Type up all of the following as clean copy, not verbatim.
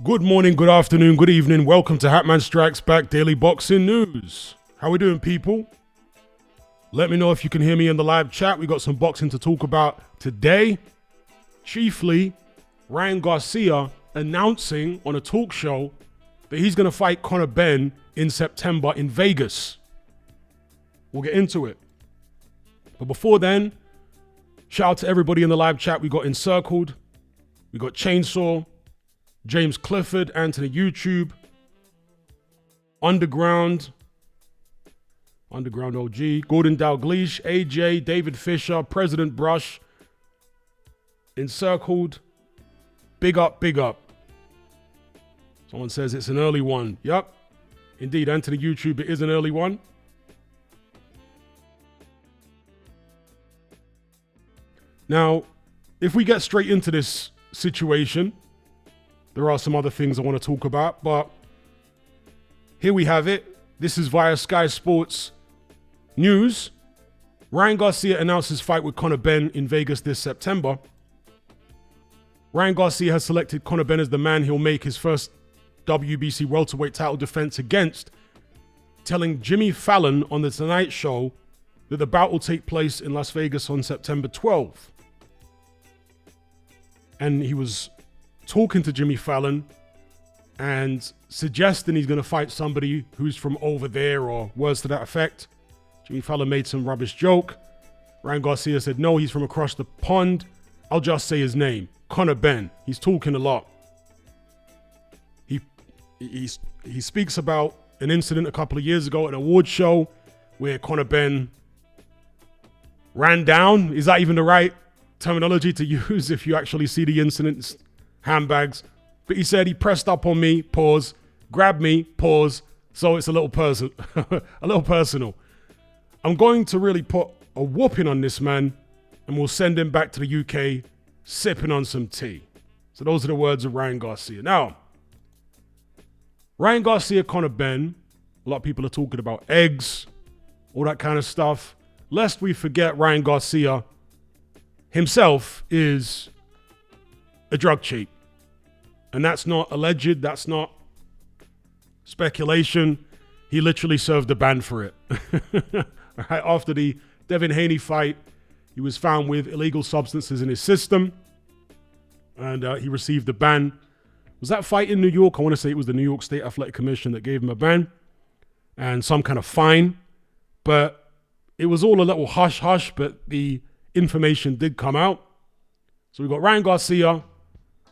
Good morning, good afternoon, good evening. Welcome to Hatman Strikes Back Daily Boxing News. How we doing, people? Let me know if you can hear me in the live chat. We got some boxing to talk about today. Chiefly, Ryan Garcia announcing on a talk show that he's going to fight Conor Benn in September in Vegas. We'll get into it. But before then, shout out to everybody in the live chat. We got Encircled, we got Chainsaw, James Clifford, Anthony YouTube, Underground OG, Gordon Dalgleish, AJ, David Fisher, President Brush, Encircled, big up, big up. Someone says it's an early one. Yup, indeed, Anthony YouTube, it is an early one. Now, if we get straight into this situation, there are some other things I want to talk about, but here we have it. This is via Sky Sports News. Ryan Garcia announced his fight with Conor Benn in Vegas this September. Ryan Garcia has selected Conor Benn as the man he'll make his first WBC welterweight title defense against, telling Jimmy Fallon on The Tonight Show that the bout will take place in Las Vegas on September 12th. And he was talking to Jimmy Fallon and suggesting he's going to fight somebody who's from over there or words to that effect. Jimmy Fallon made some rubbish joke. Ryan Garcia said, no, he's from across the pond. I'll just say his name, Conor Benn. He's talking a lot. He speaks about an incident a couple of years ago at an award show where Conor Benn ran down. Is that even the right terminology to use if you actually see the incidents? Handbags. But he said he pressed up on me, pause, grabbed me, pause, so it's a little personal. I'm going to really put a whooping on this man and we'll send him back to the UK sipping on some tea. So those are the words of Ryan Garcia. Now, Ryan Garcia, Conor Benn, a lot of people are talking about eggs, all that kind of stuff. Lest we forget, Ryan Garcia himself is a drug cheat. And that's not alleged, that's not speculation. He literally served a ban for it. Right after the Devin Haney fight, he was found with illegal substances in his system and he received a ban. Was that fight in New York? I want to say it was the New York State Athletic Commission that gave him a ban and some kind of fine. But it was all a little hush-hush, but the information did come out. So we got Ryan Garcia,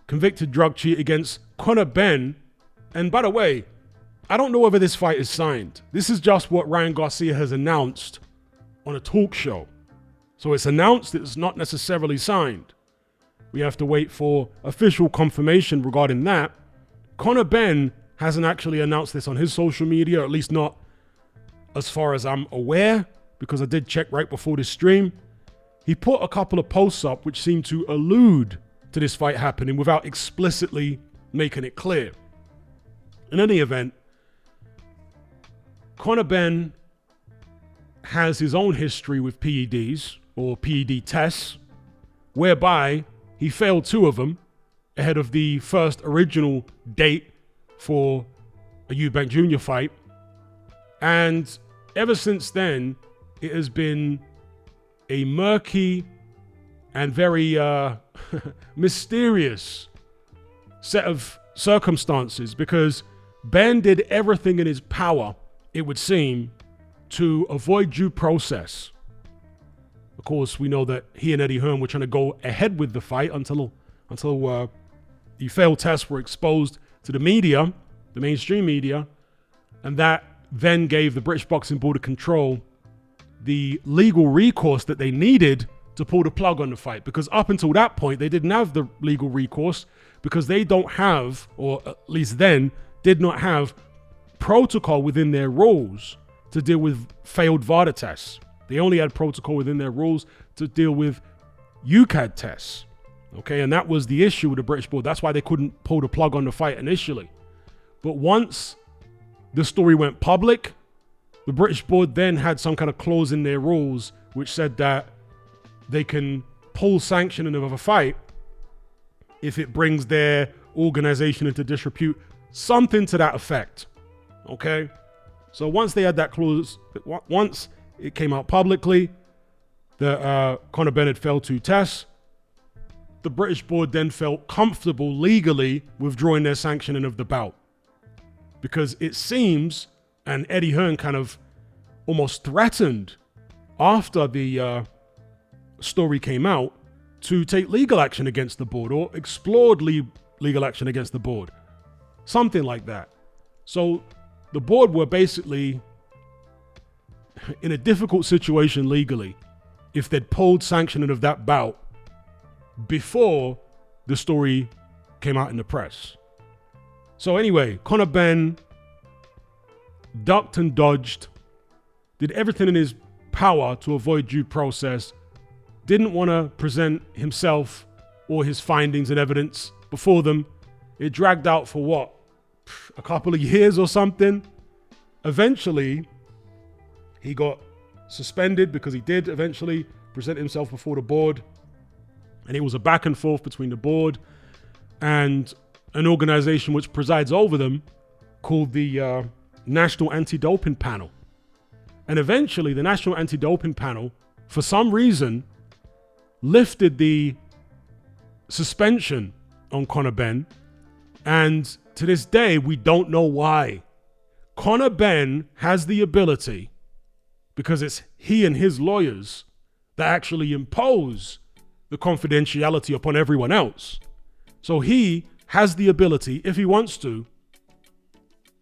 convicted drug cheat against Conor Benn. And by the way, I don't know whether this fight is signed. This is just what Ryan Garcia has announced on a talk show. So it's announced, it's not necessarily signed. We have to wait for official confirmation regarding that. Conor Benn hasn't actually announced this on his social media, or at least not as far as I'm aware, because I did check right before this stream. He put a couple of posts up which seem to allude to this fight happening without explicitly making it clear. In any event, Conor Benn has his own history with PEDs or PED tests, whereby he failed 2 of them ahead of the first original date for a Eubank Jr. fight. And ever since then, it has been a murky and very mysterious set of circumstances, because Ben did everything in his power, it would seem, to avoid due process. Of course, we know that he and Eddie Hearn were trying to go ahead with the fight until the failed tests were exposed to the media, the mainstream media, and that then gave the British Boxing Board of Control the legal recourse that they needed to pull the plug on the fight. Because up until that point, they didn't have the legal recourse because they don't have, or at least then, did not have protocol within their rules to deal with failed VADA tests. They only had protocol within their rules to deal with UCAD tests. Okay, and that was the issue with the British board. That's why they couldn't pull the plug on the fight initially. But once the story went public, the British board then had some kind of clause in their rules which said that they can pull sanctioning of a fight if it brings their organization into disrepute, something to that effect. Okay? So once they had that clause, once it came out publicly that Conor Benn had failed 2 tests, the British board then felt comfortable legally withdrawing their sanctioning of the bout. Because it seems, and Eddie Hearn kind of almost threatened after the story came out to take legal action against the board, or explored legal action against the board. Something like that. So the board were basically in a difficult situation legally if they'd pulled sanctioning of that bout before the story came out in the press. So anyway, Conor Benn ducked and dodged, did everything in his power to avoid due process, didn't want to present himself or his findings and evidence before them. It dragged out for what? A couple of years or something. Eventually, he got suspended because he did eventually present himself before the board. And it was a back and forth between the board and an organization which presides over them called the National Anti-Doping Panel. And eventually, the National Anti-Doping Panel, for some reason, lifted the suspension on Conor Benn. And to this day, we don't know why. Conor Benn has the ability, because it's he and his lawyers that actually impose the confidentiality upon everyone else. So he has the ability, if he wants to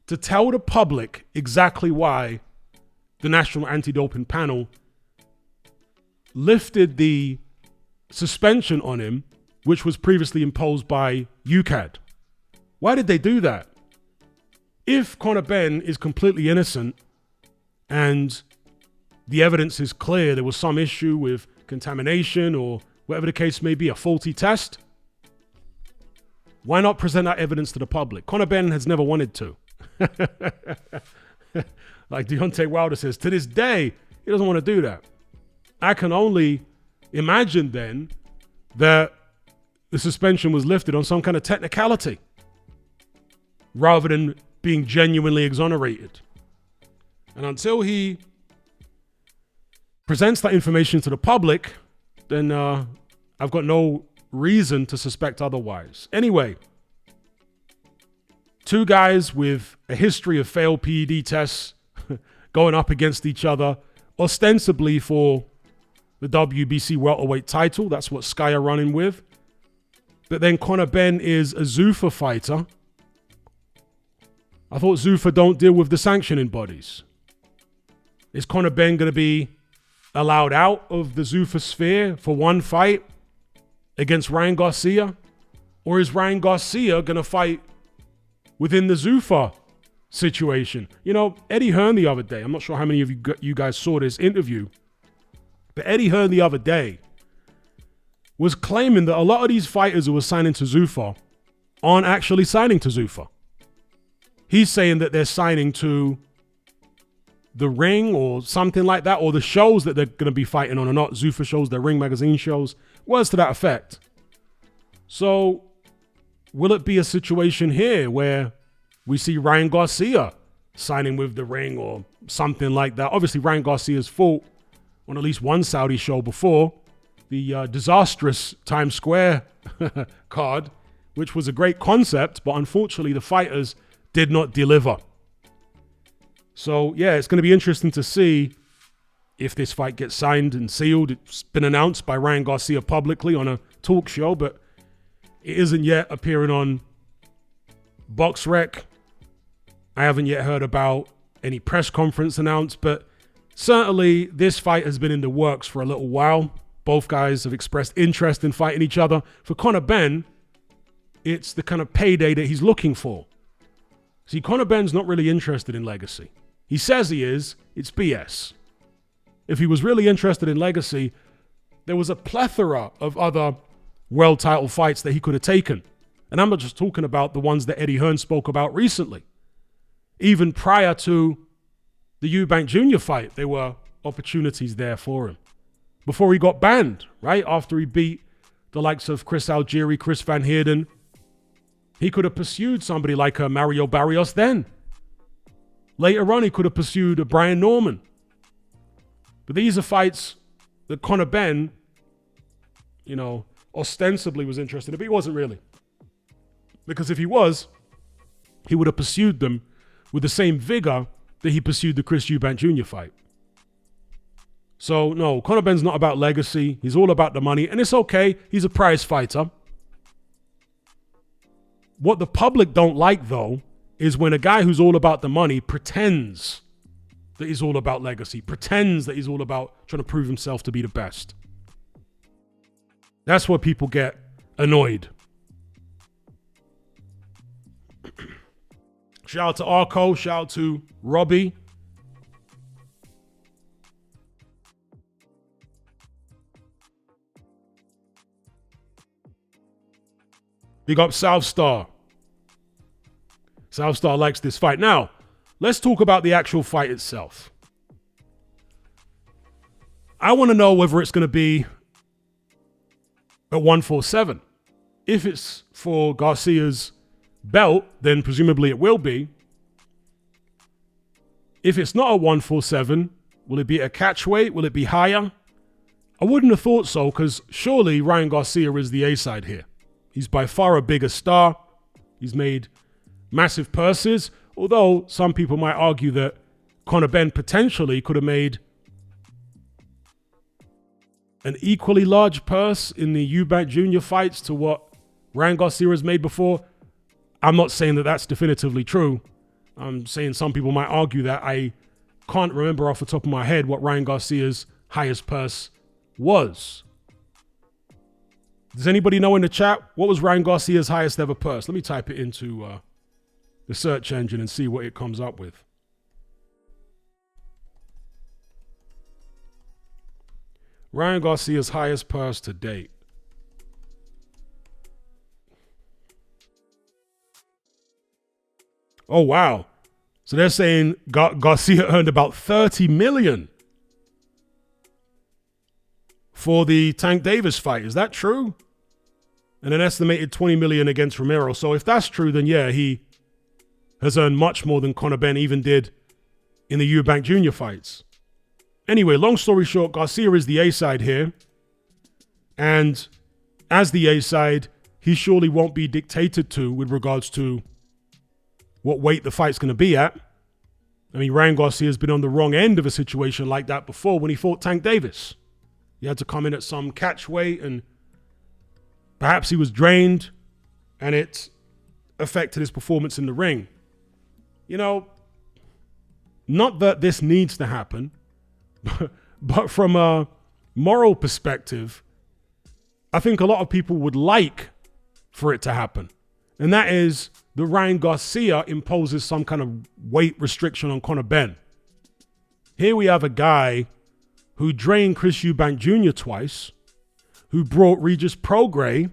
tell the public exactly why the National Anti-Doping Panel lifted the suspension on him, which was previously imposed by UKAD. Why did they do that? If Conor Benn is completely innocent and the evidence is clear, there was some issue with contamination or whatever the case may be, a faulty test, why not present that evidence to the public? Conor Benn has never wanted to. Like Deontay Wilder says, to this day, he doesn't want to do that. I can only imagine then that the suspension was lifted on some kind of technicality rather than being genuinely exonerated. And until he presents that information to the public, then I've got no reason to suspect otherwise. Anyway, 2 guys with a history of failed PED tests going up against each other, ostensibly for the WBC welterweight title. That's what Sky are running with. But then Conor Benn is a Zuffa fighter. I thought Zuffa don't deal with the sanctioning bodies. Is Conor Benn going to be allowed out of the Zuffa sphere for one fight against Ryan Garcia? Or is Ryan Garcia going to fight within the Zuffa situation? You know, Eddie Hearn the other day, I'm not sure how many of you guys saw this interview, but Eddie Hearn the other day was claiming that a lot of these fighters who are signing to Zuffa aren't actually signing to Zuffa. He's saying that they're signing to the Ring or something like that, or the shows that they're going to be fighting on are not Zuffa shows, they're Ring magazine shows. Words to that effect. So will it be a situation here where we see Ryan Garcia signing with the Ring or something like that? Obviously, Ryan Garcia's fought on at least one Saudi show before, the disastrous Times Square card, which was a great concept, but unfortunately the fighters did not deliver. So yeah, it's going to be interesting to see if this fight gets signed and sealed. It's been announced by Ryan Garcia publicly on a talk show, but it isn't yet appearing on BoxRec. I haven't yet heard about any press conference announced, but certainly this fight has been in the works for a little while. Both guys have expressed interest in fighting each other. For Conor Benn, it's the kind of payday that he's looking for. See, Conor Benn's not really interested in legacy. He says he is. It's BS. If he was really interested in legacy, there was a plethora of other world title fights that he could have taken. And I'm not just talking about the ones that Eddie Hearn spoke about recently. Even prior to the Eubank Jr. fight, there were opportunities there for him. Before he got banned, right? After he beat the likes of Chris Algieri, Chris Van Heerden, He could have pursued somebody like Mario Barrios then. Later on, he could have pursued a Brian Norman. But these are fights that Conor Benn, ostensibly was interested in, but he wasn't really. Because if he was, he would have pursued them with the same vigor that he pursued the Chris Eubank Jr. fight. So, no, Conor Benn's not about legacy. He's all about the money, and it's okay. He's a prize fighter. What the public don't like, though, is when a guy who's all about the money pretends that he's all about legacy, pretends that he's all about trying to prove himself to be the best. That's where people get annoyed. Shout out to Arco, shout out to Robbie. Big up South Star. South Star likes this fight. Now, let's talk about the actual fight itself. I want to know whether it's going to be at 147. If it's for Garcia's belt, then presumably it will be. If it's not a 147, will it be a catch weight? Will it be higher? I wouldn't have thought so, because surely Ryan Garcia is the A-side here. He's by far a bigger star. He's made massive purses, although some people might argue that Conor Benn potentially could have made an equally large purse in the Eubank Jr. fights to what Ryan Garcia has made before. I'm not saying that that's definitively true. I'm saying some people might argue that. I can't remember off the top of my head what Ryan Garcia's highest purse was. Does anybody know in the chat? What was Ryan Garcia's highest ever purse? Let me type it into the search engine and see what it comes up with. Ryan Garcia's highest purse to date. Oh, wow. So they're saying Garcia earned about $30 million for the Tank Davis fight. Is that true? And an estimated $20 million against Romero. So if that's true, then yeah, he has earned much more than Conor Benn even did in the Eubank Jr. fights. Anyway, long story short, Garcia is the A-side here. And as the A-side, he surely won't be dictated to with regards to what weight the fight's going to be at. I mean, Ryan Garcia has been on the wrong end of a situation like that before when he fought Tank Davis. He had to come in at some catch weight and perhaps he was drained and it affected his performance in the ring. Not that this needs to happen, but from a moral perspective, I think a lot of people would like for it to happen. And that is that Ryan Garcia imposes some kind of weight restriction on Conor Benn. Here we have a guy who drained Chris Eubank Jr. twice, who brought Regis Prograis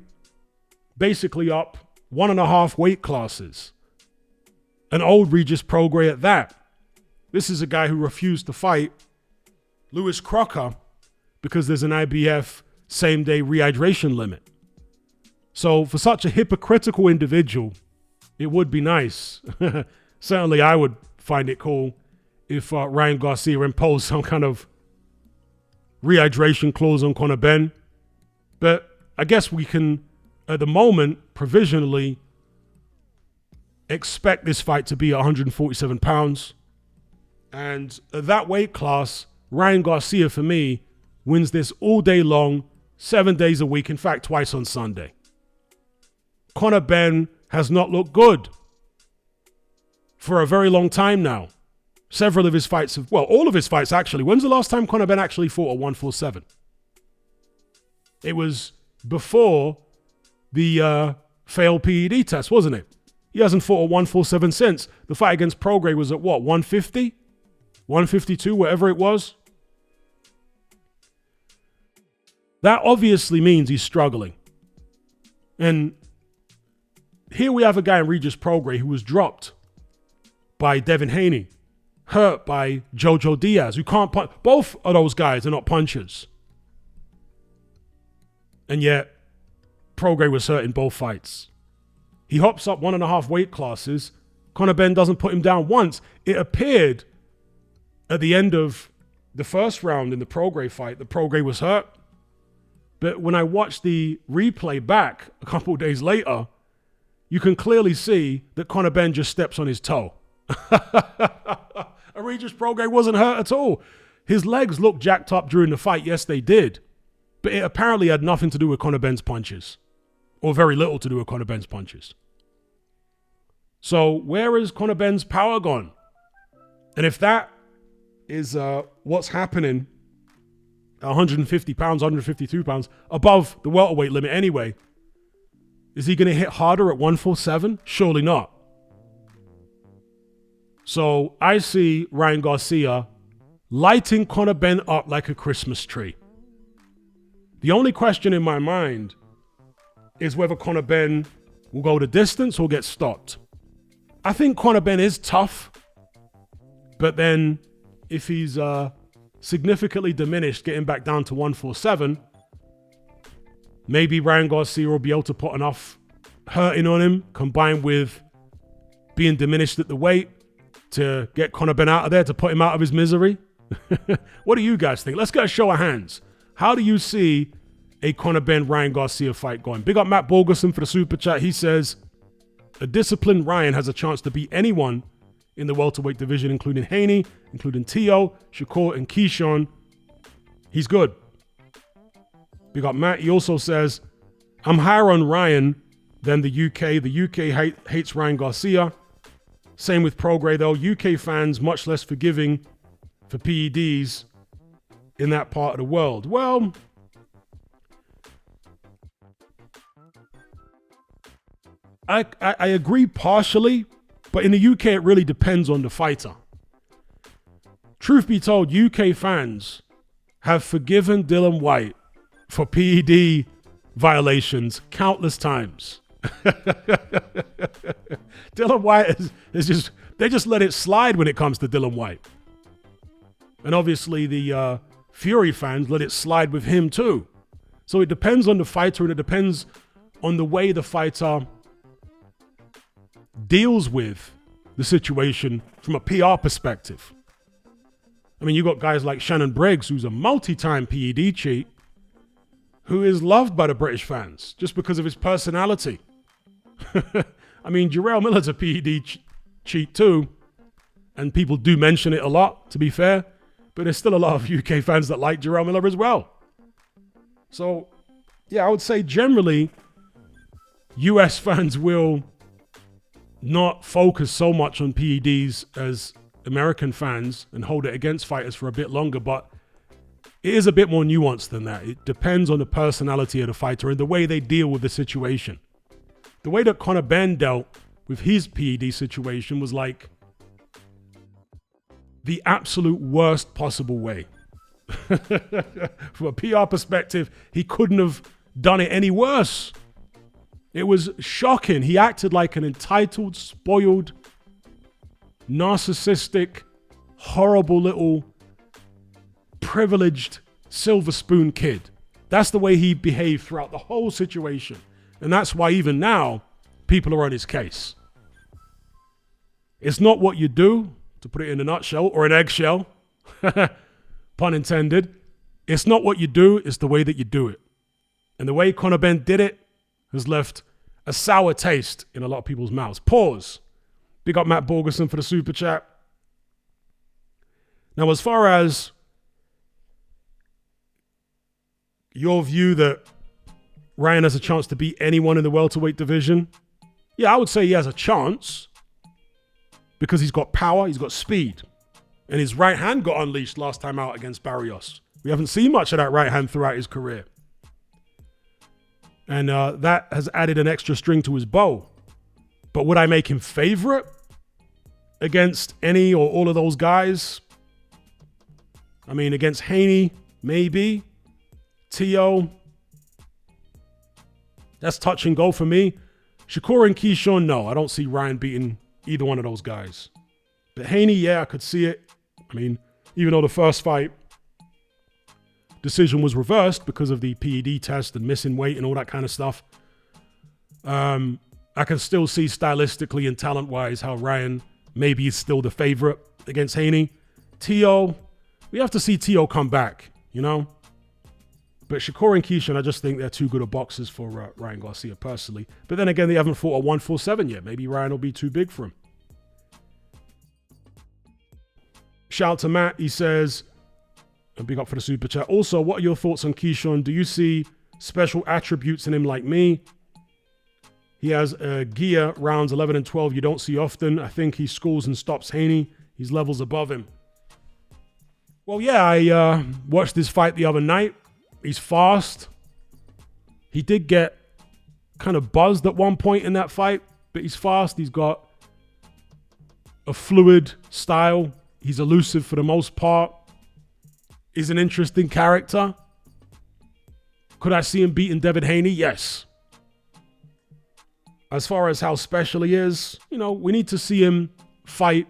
basically up 1.5 weight classes. An old Regis Prograis at that. This is a guy who refused to fight Lewis Crocker because there's an IBF same-day rehydration limit. So for such a hypocritical individual, it would be nice. Certainly I would find it cool if Ryan Garcia imposed some kind of rehydration clause on Conor Benn. But I guess we can, at the moment, provisionally expect this fight to be 147 pounds. And at that weight class, Ryan Garcia, for me, wins this all day long, 7 days a week, in fact, twice on Sunday. Conor Benn has not looked good for a very long time now. Several of his fights all of his fights actually. When's the last time Conor Benn actually fought a 147? It was before the failed PED test, wasn't it? He hasn't fought a 147 since. The fight against Prograis was at what, 150? 152, whatever it was. That obviously means he's struggling. And here we have a guy in Regis Prograis who was dropped by Devin Haney, hurt by Jojo Diaz, who can't punch. Both of those guys are not punchers. And yet, Prograis was hurt in both fights. He hops up 1.5 weight classes. Conor Benn doesn't put him down once. It appeared at the end of the first round in the Prograis fight, the Prograis was hurt. But when I watched the replay back a couple of days later, you can clearly see that Conor Benn just steps on his toe. Regis Prograis wasn't hurt at all. His legs looked jacked up during the fight. Yes, they did. But it apparently had nothing to do with Conor Benn's punches. Or very little to do with Conor Benn's punches. So where is Conor Benn's power gone? And if that is what's happening, 150 pounds, 152 pounds, above the welterweight limit anyway, is he going to hit harder at 147? Surely not. So I see Ryan Garcia lighting Conor Benn up like a Christmas tree. The only question in my mind is whether Conor Benn will go the distance or get stopped. I think Conor Benn is tough, but then if he's significantly diminished, getting back down to 147, maybe Ryan Garcia will be able to put enough hurting on him, combined with being diminished at the weight, to get Conor Benn out of there, to put him out of his misery. What do you guys think? Let's get a show of hands. How do you see a Conor Benn Ryan Garcia fight going? Big up Matt Borgerson for the super chat. He says, a disciplined Ryan has a chance to beat anyone in the welterweight division, including Haney, including Tio, Shakur, and Keyshawn. He's good. Big up Matt. He also says, I'm higher on Ryan than the UK. The UK hates Ryan Garcia. Same with Prograis, though. UK fans much less forgiving for PEDs in that part of the world. Well, I agree partially, but in the UK, it really depends on the fighter. Truth be told, UK fans have forgiven Dillian Whyte for PED violations countless times. Dillian Whyte they just let it slide when it comes to Dillian Whyte. And obviously the Fury fans let it slide with him too. So it depends on the fighter, and it depends on the way the fighter deals with the situation from a PR perspective. I mean, you got guys like Shannon Briggs, who's a multi-time PED cheat, who is loved by the British fans just because of his personality. I mean, Jarrell Miller's a PED cheat too, and people do mention it a lot, to be fair, but there's still a lot of UK fans that like Jarrell Miller as well. So, yeah, I would say generally, US fans will not focus so much on PEDs as American fans and hold it against fighters for a bit longer, but it is a bit more nuanced than that. It depends on the personality of the fighter and the way they deal with the situation. The way that Conor Benn dealt with his PED situation was like the absolute worst possible way. From a PR perspective, he couldn't have done it any worse. It was shocking. He acted like an entitled, spoiled, narcissistic, horrible little privileged silver spoon kid. That's the way he behaved throughout the whole situation. And that's why even now, people are on his case. It's not what you do, to put it in a nutshell, or an eggshell, pun intended. It's not what you do, it's the way that you do it. And the way Conor Benn did it has left a sour taste in a lot of people's mouths. Pause. Big up Matt Borgerson for the super chat. Now, as far as your view that Ryan has a chance to beat anyone in the welterweight division, yeah, I would say he has a chance because he's got power, he's got speed, and his right hand got unleashed last time out against Barrios. We haven't seen much of that right hand throughout his career. And that has added an extra string to his bow. But would I make him favorite against any or all of those guys? I mean, against Haney, maybe. Tio, that's touch and go for me. Shakur and Keyshawn, no. I don't see Ryan beating either one of those guys. But Haney, yeah, I could see it. I mean, even though the first fight decision was reversed because of the PED test and missing weight and all that kind of stuff. I can still see stylistically and talent-wise how Ryan maybe is still the favorite against Haney. Tio, we have to see Tio come back, you know? But Shakur and Keyshawn, I just think they're too good of boxers for Ryan Garcia personally. But then again, they haven't fought a 147 yet. Maybe Ryan will be too big for him. Shout out to Matt. He says, a big up for the super chat. Also, what are your thoughts on Keyshawn? Do you see special attributes in him like me? He has gear rounds 11 and 12 you don't see often. I think he schools and stops Haney. He's levels above him. Well, yeah, I watched this fight the other night. He's fast. He did get kind of buzzed at one point in that fight, but he's fast. He's got a fluid style. He's elusive for the most part. He's an interesting character. Could I see him beating Devin Haney? Yes. As far as how special he is, you know, we need to see him fight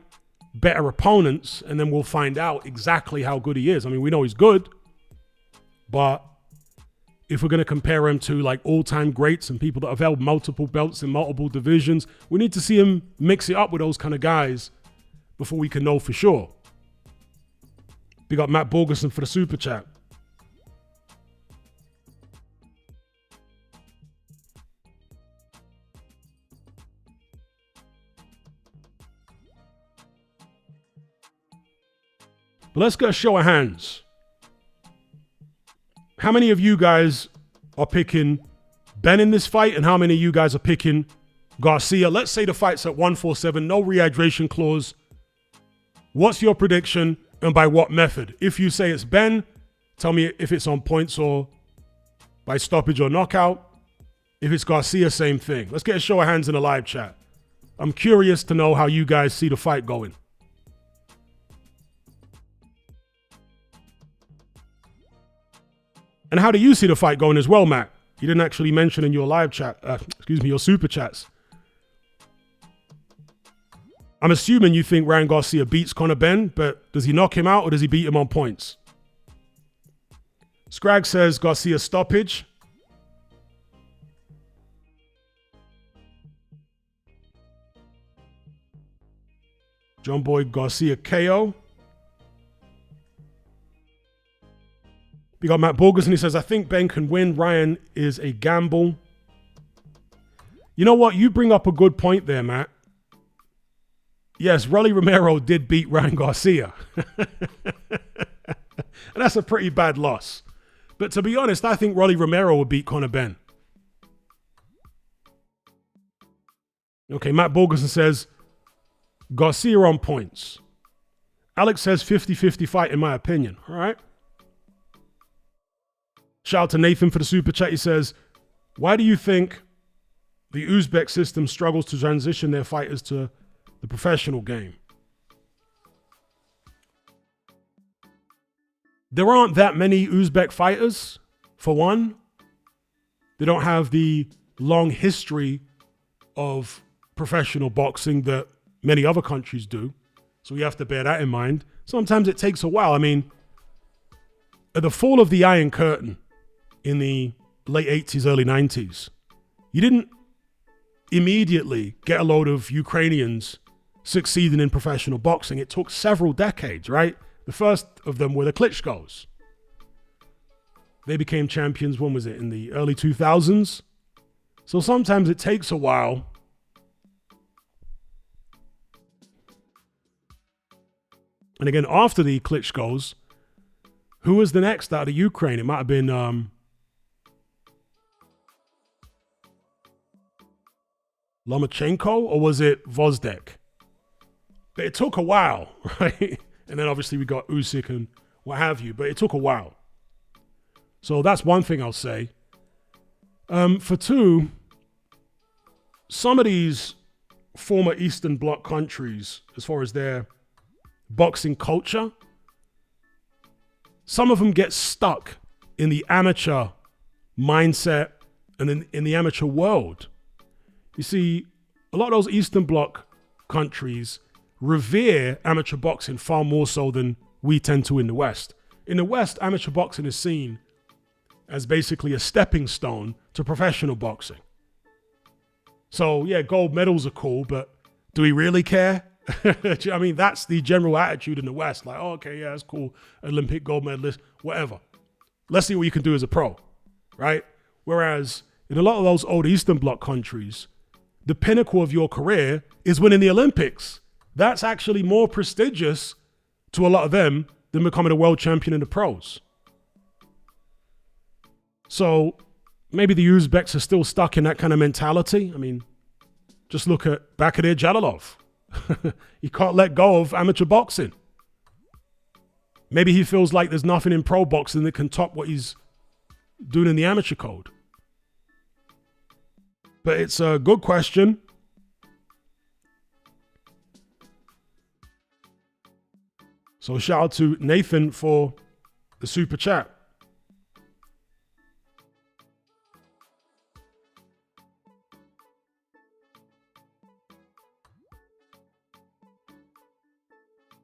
better opponents, and then we'll find out exactly how good he is. I mean, we know he's good, but if we're going to compare him to like all-time greats and people that have held multiple belts in multiple divisions, we need to see him mix it up with those kind of guys before we can know for sure. We got Matt Borgerson for the super chat. But let's get a show of hands. How many of you guys are picking Benn in this fight, and how many of you guys are picking Garcia? Let's say the fight's at 147, no rehydration clause. What's your prediction and by what method? If you say it's Benn, tell me if it's on points or by stoppage or knockout. If it's Garcia, same thing. Let's get a show of hands in the live chat. I'm curious to know how you guys see the fight going. And how do you see the fight going as well, Matt? You didn't actually mention in your live chat, your super chats. I'm assuming you think Ryan Garcia beats Conor Benn, but does he knock him out or does he beat him on points? Scrag says Garcia stoppage. John Boy Garcia KO. We got Matt Borgerson. He says, I think Ben can win. Ryan is a gamble. You know what? You bring up a good point there, Matt. Yes, Rolly Romero did beat Ryan Garcia. And that's a pretty bad loss. But to be honest, I think Rolly Romero would beat Conor Benn. Okay, Matt Borgerson says, Garcia on points. Alex says 50-50 fight in my opinion. All right. Shout out to Nathan for the super chat. He says, why do you think the Uzbek system struggles to transition their fighters to the professional game? There aren't that many Uzbek fighters, for one. They don't have the long history of professional boxing that many other countries do. So we have to bear that in mind. Sometimes it takes a while. I mean, at the fall of the Iron Curtain in the late 80s, early 90s, you didn't immediately get a load of Ukrainians succeeding in professional boxing. It took several decades, right? The first of them were the Klitschko's. They became champions, when was it? In the early 2000s. So sometimes it takes a while. And again, after the Klitschko's, who was the next out of Ukraine? It might have been Lomachenko, or was it Vozdek? But it took a while, right? And then obviously we got Usyk and what have you, but it took a while. So that's one thing I'll say. For two, some of these former Eastern Bloc countries, as far as their boxing culture, some of them get stuck in the amateur mindset and in the amateur world. You see, a lot of those Eastern Bloc countries revere amateur boxing far more so than we tend to in the West. In the West, amateur boxing is seen as basically a stepping stone to professional boxing. So, yeah, gold medals are cool, but do we really care? I mean, that's the general attitude in the West. Like, oh, okay, yeah, that's cool. Olympic gold medalist, whatever. Let's see what you can do as a pro, right? Whereas in a lot of those old Eastern Bloc countries, the pinnacle of your career is winning the Olympics. That's actually more prestigious to a lot of them than becoming a world champion in the pros. So maybe the Uzbeks are still stuck in that kind of mentality. I mean, just look at Bakadir Jalilov. He can't let go of amateur boxing. Maybe he feels like there's nothing in pro boxing that can top what he's doing in the amateur code. But it's a good question. So shout out to Nathan for the super chat.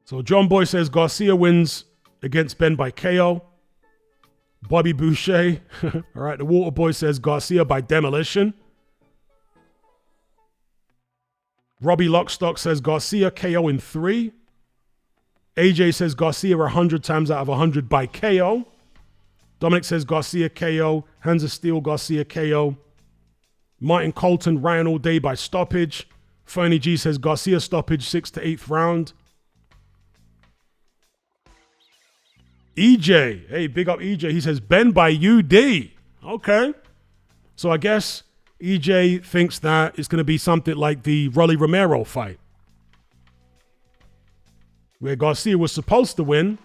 So John Boy says Garcia wins against Benn by KO. Bobby Boucher. All right. The Water Boy says Garcia by demolition. Robbie Lockstock says Garcia KO in 3. AJ says Garcia 100 times out of 100 by KO. Dominic says Garcia KO. Hands of Steel, Garcia KO. Martin Colton, Ryan all day by stoppage. Fernie G says Garcia stoppage 6th to 8th round. EJ, hey, big up EJ. He says Benn by UD. Okay. So I guess EJ thinks that it's going to be something like the Rolly Romero fight, where Garcia was supposed to win,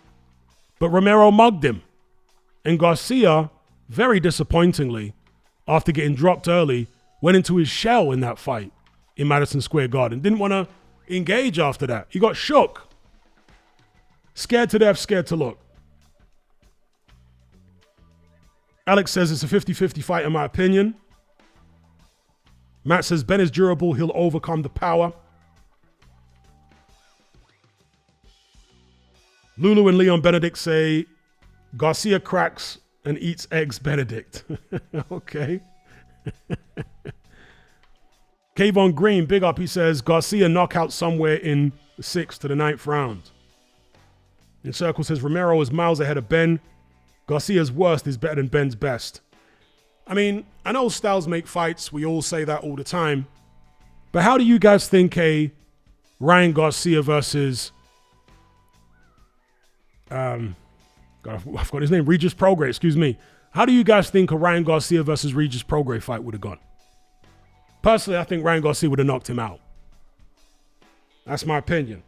but Romero mugged him. And Garcia, very disappointingly, after getting dropped early, went into his shell in that fight in Madison Square Garden. Didn't want to engage after that. He got shook. Scared to death, scared to look. Alex says it's a 50-50 fight in my opinion. Matt says Benn is durable. He'll overcome the power. Lulu and Leon Benedict say Garcia cracks and eats eggs Benedict. Okay. Kayvon Green, big up. He says Garcia knockout somewhere in the 6th to the 9th round. In Circle says Romero is miles ahead of Benn. Garcia's worst is better than Benn's best. I mean, I know styles make fights. We all say that all the time. But how do you guys think a Ryan Garcia versus I've got his name, Regis Prograis, excuse me. How do you guys think a Ryan Garcia versus Regis Prograis fight would have gone? Personally, I think Ryan Garcia would have knocked him out. That's my opinion.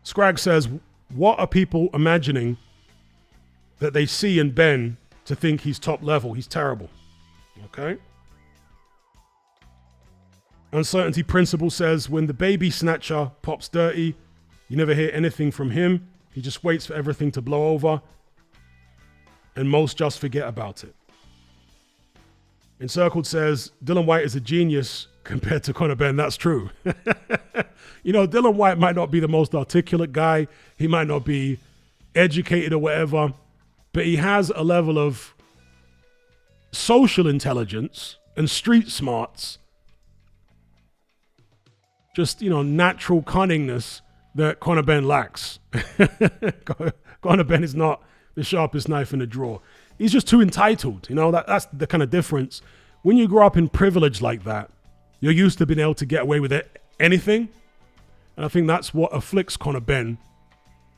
Scrag says, what are people imagining that they see in Benn to think he's top level? He's terrible. Okay. Uncertainty Principle says, when the baby snatcher pops dirty, you never hear anything from him. He just waits for everything to blow over, and most just forget about it. Encircled says, Dylan White is a genius compared to Conor Benn. That's true. You know, Dylan White might not be the most articulate guy. He might not be educated or whatever, but he has a level of social intelligence and street smarts, just, you know, natural cunningness that Conor Benn lacks. Conor Benn is not the sharpest knife in the drawer. He's just too entitled. You know, that's the kind of difference. When you grow up in privilege like that, you're used to being able to get away with anything. And I think that's what afflicts Conor Benn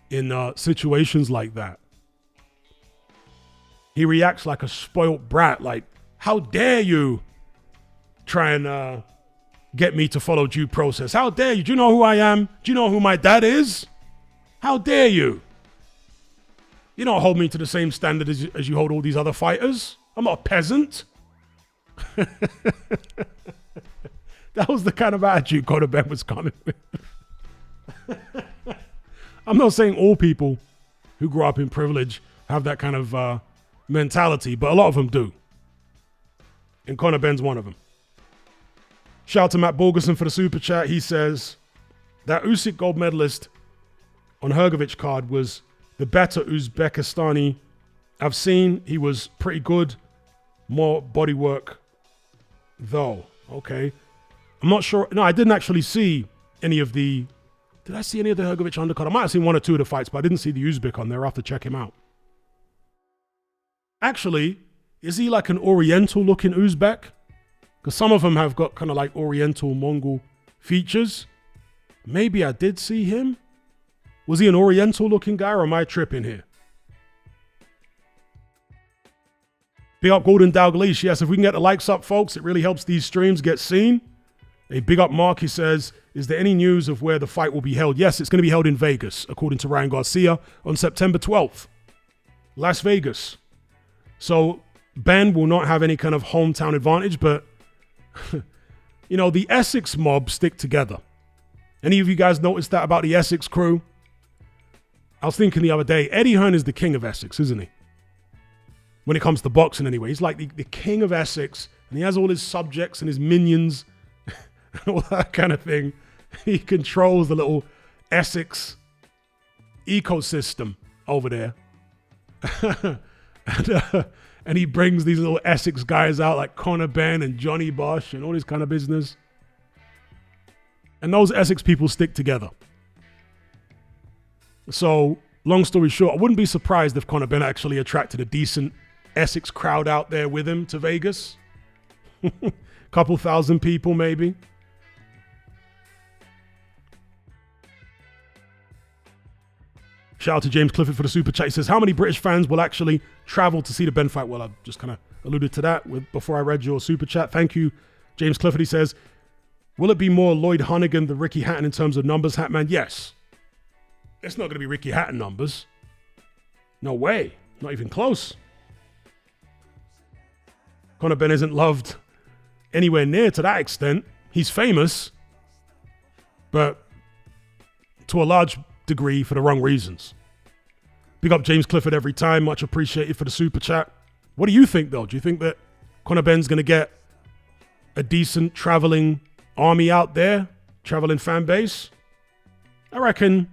in situations like that. He reacts like a spoiled brat, like, how dare you try and get me to follow due process? How dare you? Do you know who I am? Do you know who my dad is? How dare you? You don't hold me to the same standard as you hold all these other fighters. I'm not a peasant. That was the kind of attitude Conor Benn was coming with. I'm not saying all people who grow up in privilege have that kind of mentality, but a lot of them do. And Conor Benn's one of them. Shout out to Matt Borgerson for the super chat. He says that Usyk gold medalist on Hrgovic card was the better Uzbekistani I've seen he was pretty good. More body work, though. Okay. I'm not sure. No, I didn't actually see any of the... Did I see any of the Hrgovic undercard? I might have seen one or two of the fights, but I didn't see the Uzbek on there. I'll have to check him out. Actually, is he like an Oriental-looking Uzbek? Because some of them have got kind of like Oriental Mongol features. Maybe I did see him. Was he an Oriental-looking guy, or am I tripping here? Big up Golden Dalglish. Yes, if we can get the likes up, folks, it really helps these streams get seen. A big up Mark, he says, is there any news of where the fight will be held? Yes, it's going to be held in Vegas, according to Ryan Garcia, on September 12th. Las Vegas. So Ben will not have any kind of hometown advantage, but, you know, the Essex mob stick together. Any of you guys noticed that about the Essex crew? I was thinking the other day, Eddie Hearn is the king of Essex, isn't he? When it comes to boxing anyway. He's like the king of Essex, and he has all his subjects and his minions, all that kind of thing. He controls the little Essex ecosystem over there. And he brings these little Essex guys out like Conor Benn and Johnny Bosch and all this kind of business. And those Essex people stick together. So, long story short, I wouldn't be surprised if Conor Benn actually attracted a decent Essex crowd out there with him to Vegas. Couple thousand people, maybe. Shout out to James Clifford for the super chat. He says, how many British fans will actually travel to see the Ben fight? Well, I just kind of alluded to that before I read your super chat. Thank you, James Clifford. He says, will it be more Lloyd Hunnigan than Ricky Hatton in terms of numbers, Hatman? Yes. It's not going to be Ricky Hatton numbers. No way. Not even close. Conor Benn isn't loved anywhere near to that extent. He's famous, but to a large degree for the wrong reasons. Big up James Clifford every time. Much appreciated for the super chat. What do you think, though? Do you think that Conor Benn's going to get a decent traveling army out there? Traveling fan base? I reckon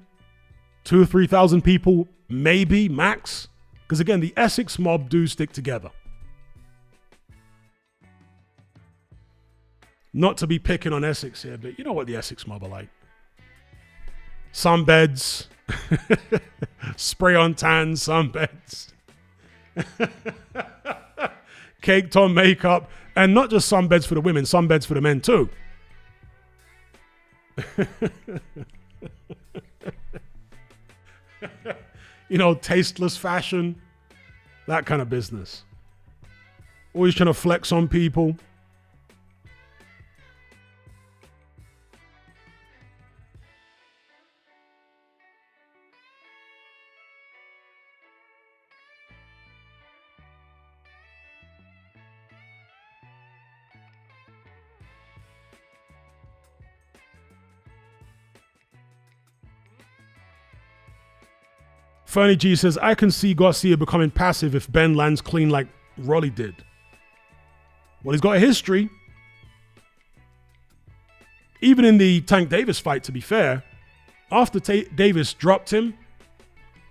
2,000 or 3,000 people, maybe, max. Because again, the Essex mob do stick together. Not to be picking on Essex here, but you know what the Essex mob are like. Sunbeds, spray on tan sunbeds, caked on makeup, and not just sunbeds for the women, sunbeds for the men too. You know, tasteless fashion, that kind of business. Always trying to flex on people. Fernie G says, I can see Garcia becoming passive if Ben lands clean like Rolly did. Well, he's got a history. Even in the Tank Davis fight, to be fair, after Davis dropped him,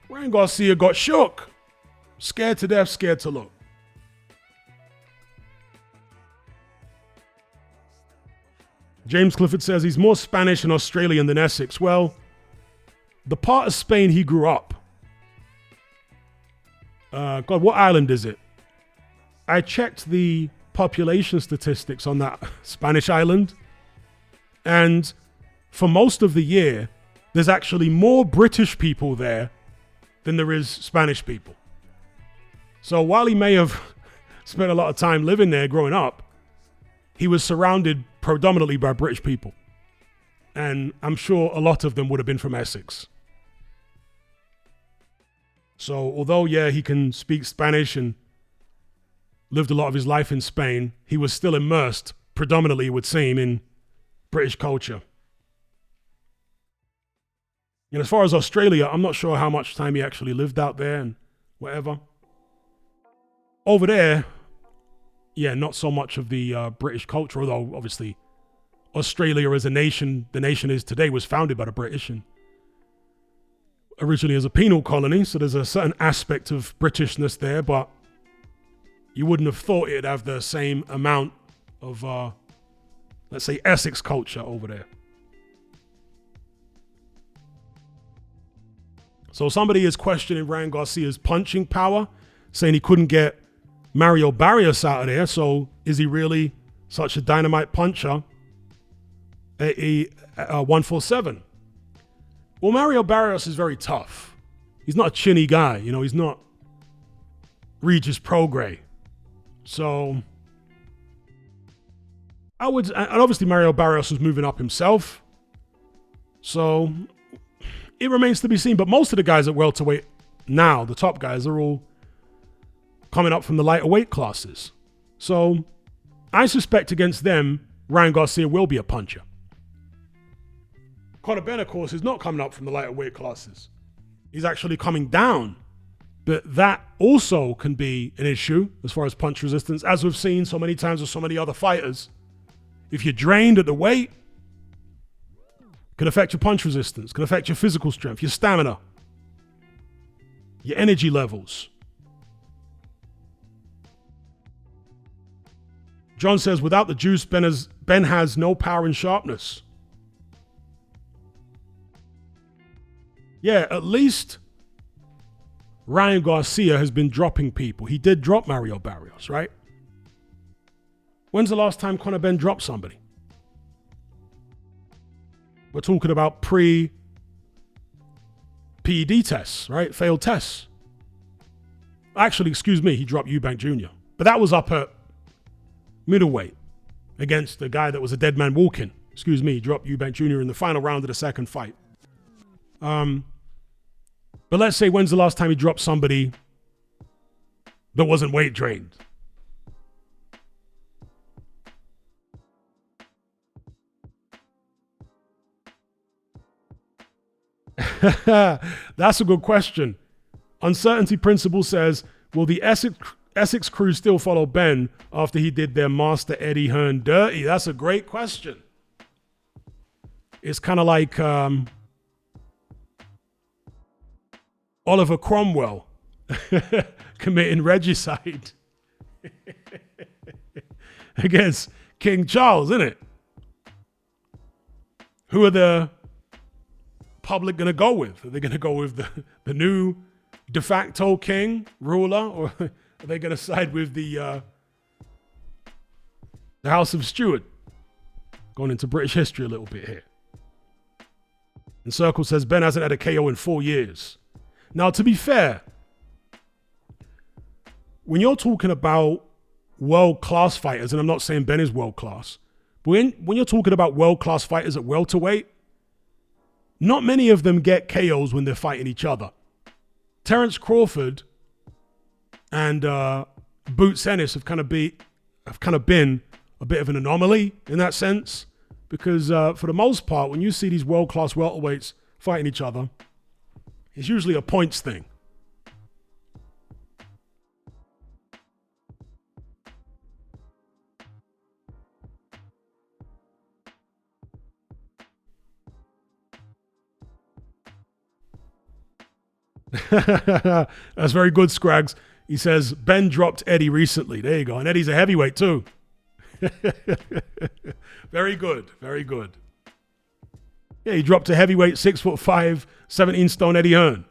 Ryan Garcia got shook. Scared to death, scared to look. James Clifford says he's more Spanish and Australian than Essex. Well, the part of Spain he grew up. God, what island is it? I checked the population statistics on that Spanish island. And for most of the year, there's actually more British people there than there is Spanish people. So while he may have spent a lot of time living there growing up, he was surrounded predominantly by British people. And I'm sure a lot of them would have been from Essex. So although, yeah, he can speak Spanish and lived a lot of his life in Spain, he was still immersed, predominantly, it would seem, in British culture. And as far as Australia, I'm not sure how much time he actually lived out there and whatever. Over there, yeah, not so much of the British culture, although obviously Australia as a nation, the nation is today, was founded by the British. And originally as a penal colony, so there's a certain aspect of Britishness there, but you wouldn't have thought it'd have the same amount of, let's say, Essex culture over there. So somebody is questioning Ryan Garcia's punching power, saying he couldn't get Mario Barrios out of there. So is he really such a dynamite puncher at a 147? Well, Mario Barrios is very tough. He's not a chinny guy. You know, he's not Regis Prograis. So and obviously Mario Barrios was moving up himself. So it remains to be seen. But most of the guys at welterweight now, the top guys, are all coming up from the lighter weight classes. So I suspect against them, Ryan Garcia will be a puncher. Conor Benn, of course, is not coming up from the lighter weight classes. He's actually coming down. But that also can be an issue as far as punch resistance, as we've seen so many times with so many other fighters. If you're drained at the weight, it can affect your punch resistance, can affect your physical strength, your stamina, your energy levels. John says, without the juice, Ben has no power and sharpness. Yeah, at least Ryan Garcia has been dropping people. He did drop Mario Barrios, right? When's the last time Conor Benn dropped somebody? We're talking about pre-PED tests, right? Failed tests. Actually, excuse me, he dropped Eubank Jr. But that was up at middleweight against the guy that was a dead man walking. Excuse me, he dropped Eubank Jr. in the final round of the second fight. But let's say, when's the last time he dropped somebody that wasn't weight drained? That's a good question. Uncertainty Principle says, will the Essex crew still follow Ben after he did their master Eddie Hearn dirty? That's a great question. It's kind of like Oliver Cromwell committing regicide against King Charles, isn't it? Who are the public going to go with? Are they going to go with the new de facto king, ruler, or are they going to side with the House of Stuart? Going into British history a little bit here. And Circle says, Ben hasn't had a KO in 4 years. Now, to be fair, when you're talking about world-class fighters, and I'm not saying Ben is world-class, but when you're talking about world-class fighters at welterweight, not many of them get KOs when they're fighting each other. Terence Crawford and Boots Ennis have kind of been a bit of an anomaly in that sense, because for the most part, when you see these world-class welterweights fighting each other, it's usually a points thing. That's very good, Scrags. He says, Ben dropped Eddie recently. There you go. And Eddie's a heavyweight too. Very good. Very good. Yeah, he dropped a heavyweight, 6'5", 17-stone Eddie Hearn.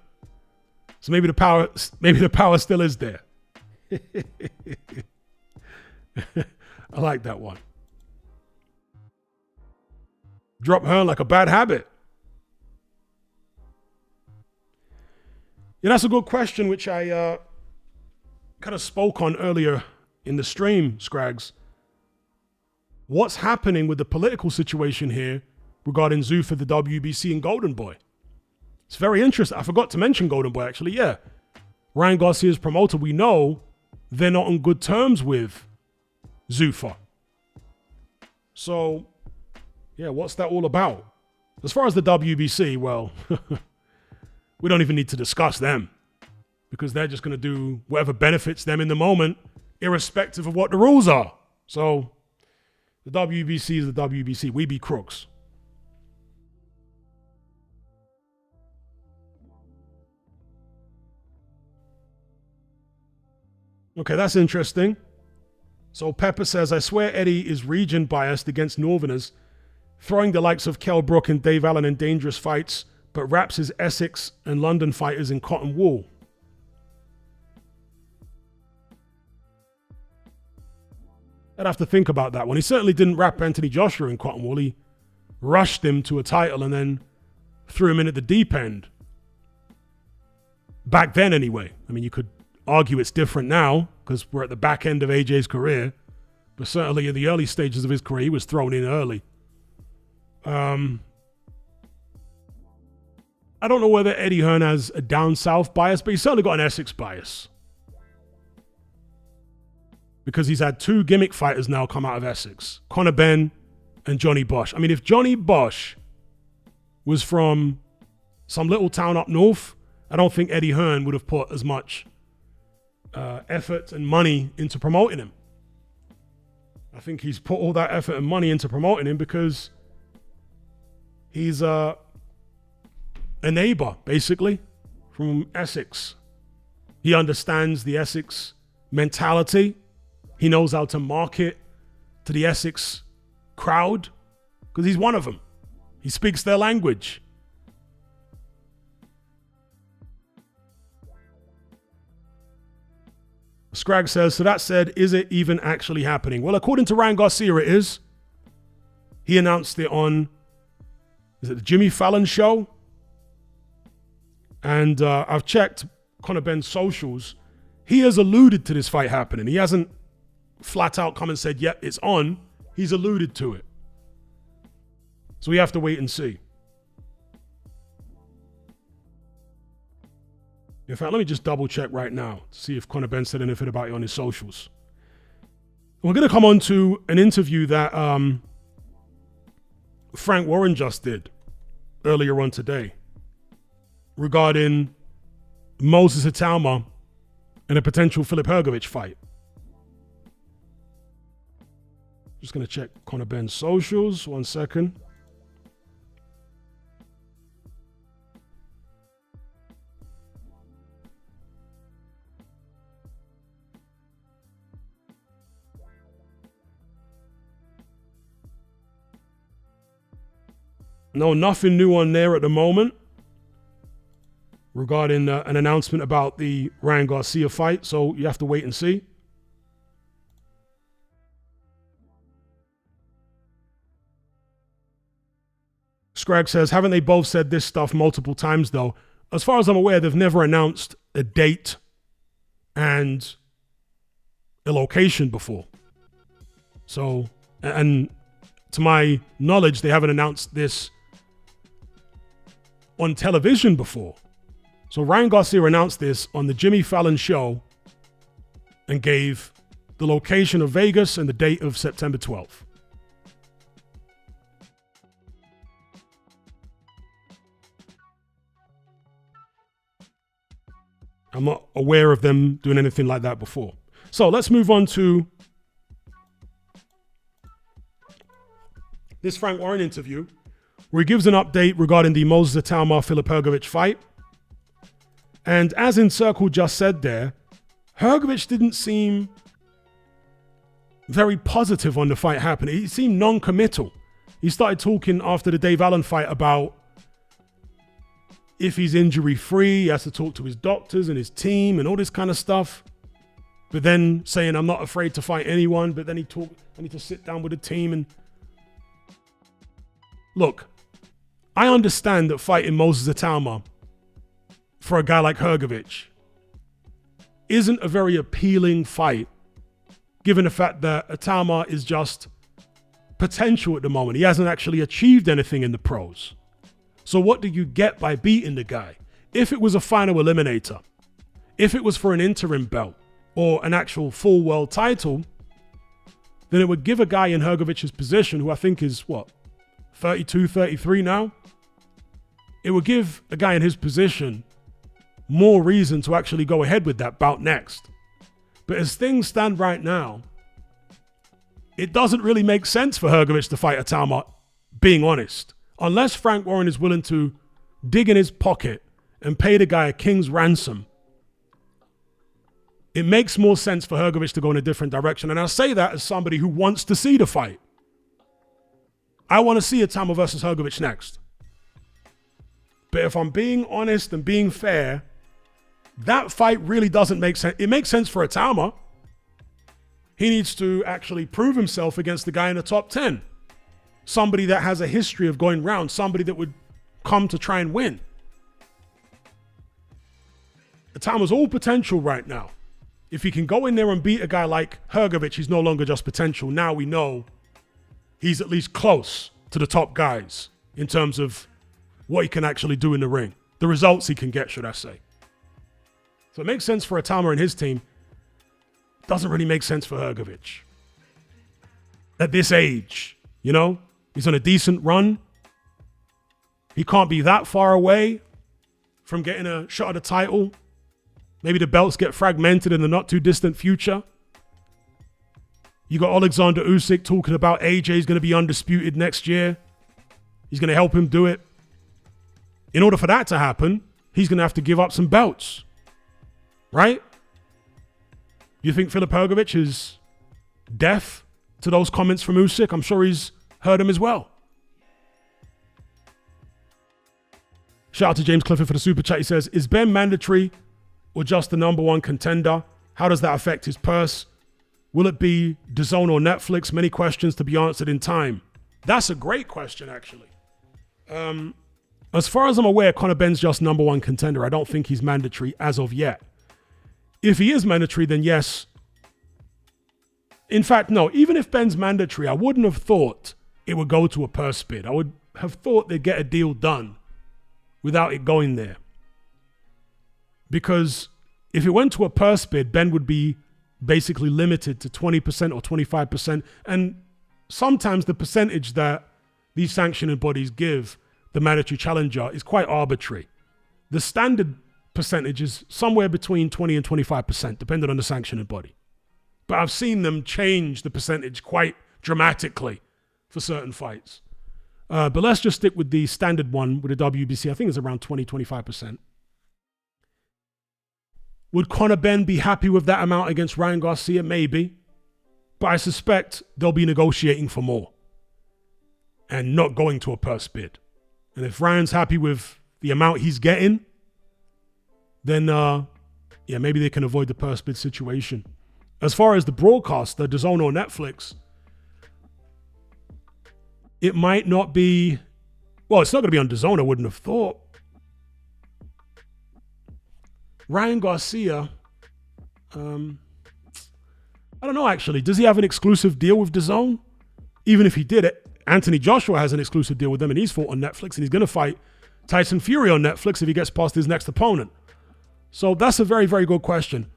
So maybe the power still is there. I like that one. Drop Hearn like a bad habit. Yeah, that's a good question, which I kind of spoke on earlier in the stream, Scrags. What's happening with the political situation here regarding Zuffa, the WBC, and Golden Boy? It's very interesting. I forgot to mention Golden Boy, actually. Yeah. Ryan Garcia's promoter, we know they're not on good terms with Zuffa. So, yeah, what's that all about? As far as the WBC, well, we don't even need to discuss them, because they're just going to do whatever benefits them in the moment, irrespective of what the rules are. So the WBC is the WBC. We be crooks. Okay, that's interesting. So Pepper says, I swear Eddie is region biased against Northerners, throwing the likes of Kell Brook and Dave Allen in dangerous fights, but wraps his Essex and London fighters in cotton wool. I'd have to think about that one. He certainly didn't wrap Anthony Joshua in cotton wool. He rushed him to a title and then threw him in at the deep end. Back then, anyway. I mean, you could argue it's different now because we're at the back end of AJ's career, but certainly in the early stages of his career, he was thrown in early. I don't know whether Eddie Hearn has a down south bias, but he's certainly got an Essex bias. Because he's had two gimmick fighters now come out of Essex, Conor Benn and Johnny Bosch. I mean, if Johnny Bosch was from some little town up north, I don't think Eddie Hearn would have put as much effort and money into promoting him. I think he's put all that effort and money into promoting him because he's a neighbor, basically, from Essex. He understands the Essex mentality. He knows how to market to the Essex crowd because he's one of them. He speaks their language. Scrag says, so that said, is it even actually happening? Well, according to Ryan Garcia, it is. He announced it on, is it the Jimmy Fallon show? And I've checked Conor Benn's socials. He has alluded to this fight happening. He hasn't flat out come and said, yep, it's on. He's alluded to it. So we have to wait and see. In fact, let me just double check right now to see if Conor Benn said anything about it on his socials. We're going to come on to an interview that Frank Warren just did earlier on today regarding Moses Italma and a potential Filip Hrgović fight. Just going to check Conor Benn's socials. 1 second. No, nothing new on there at the moment regarding an announcement about the Ryan Garcia fight. So you have to wait and see. Scrag says, haven't they both said this stuff multiple times though? As far as I'm aware, they've never announced a date and a location before. So, and to my knowledge, they haven't announced this on television before. So Ryan Garcia announced this on the Jimmy Fallon show and gave the location of Vegas and the date of September 12th. I'm not aware of them doing anything like that before. So let's move on to this Frank Warren interview where he gives an update regarding the Moses Italma Filip Hrgović fight. And as In Circle just said there, Hrgović didn't seem very positive on the fight happening. He seemed non-committal. He started talking after the Dave Allen fight about if he's injury-free, he has to talk to his doctors and his team and all this kind of stuff. But then saying, I'm not afraid to fight anyone. But then I need to sit down with the team. And look, I understand that fighting Moses Italma for a guy like Hrgović isn't a very appealing fight, given the fact that Italma is just potential at the moment. He hasn't actually achieved anything in the pros. So what do you get by beating the guy? If it was a final eliminator, if it was for an interim belt or an actual full world title, then it would give a guy in Hrgovic's position, who I think is, 32, 33 now? It would give a guy in his position more reason to actually go ahead with that bout next. But as things stand right now, it doesn't really make sense for Hrgović to fight Italma, being honest. Unless Frank Warren is willing to dig in his pocket and pay the guy a king's ransom, It makes more sense for Hrgović to go in a different direction. And I say that as somebody who wants to see the fight. I want to see Atama versus Hrgović next. But if I'm being honest and being fair, that fight really doesn't make sense. It makes sense for Atama. He needs to actually prove himself against the guy in the top 10. Somebody that has a history of going round. Somebody that would come to try and win. Atama's all potential right now. If he can go in there and beat a guy like Hrgović, he's no longer just potential. Now we know he's at least close to the top guys in terms of what he can actually do in the ring. The results he can get, should I say. So it makes sense for Atama and his team. Doesn't really make sense for Hrgović. At this age, you know, he's on a decent run. He can't be that far away from getting a shot at a title. Maybe the belts get fragmented in the not too distant future. You got Alexander Usyk talking about AJ's going to be undisputed next year. He's going to help him do it. In order for that to happen, he's going to have to give up some belts. Right? You think Filip Hrgović is deaf to those comments from Usyk? I'm sure he's heard them as well. Shout out to James Clifford for the super chat. He says, is Benn mandatory or just the number one contender? How does that affect his purse? Will it be DAZN or Netflix? Many questions to be answered in time. That's a great question, actually. As far as I'm aware, Conor Benn's just number one contender. I don't think he's mandatory as of yet. If he is mandatory, then yes. In fact, no. Even if Benn's mandatory, I wouldn't have thought it would go to a purse bid. I would have thought they'd get a deal done without it going there. Because if it went to a purse bid, Benn would be basically limited to 20% or 25%. And sometimes the percentage that these sanctioning bodies give the mandatory challenger is quite arbitrary. The standard percentage is somewhere between 20 and 25%, depending on the sanctioning body. But I've seen them change the percentage quite dramatically for certain fights. But let's just stick with the standard one with the WBC. I think it's around 20, 25%. Would Conor Benn be happy with that amount against Ryan Garcia? Maybe. But I suspect they'll be negotiating for more and not going to a purse bid. And if Ryan's happy with the amount he's getting, then maybe they can avoid the purse bid situation. As far as the broadcast, the DAZN or Netflix, it might not be, well, it's not going to be on DAZN, I wouldn't have thought. Ryan Garcia, I don't know actually. Does he have an exclusive deal with DAZN? Even if he did it, Anthony Joshua has an exclusive deal with them and he's fought on Netflix and he's going to fight Tyson Fury on Netflix if he gets past his next opponent. So that's a very, very good question.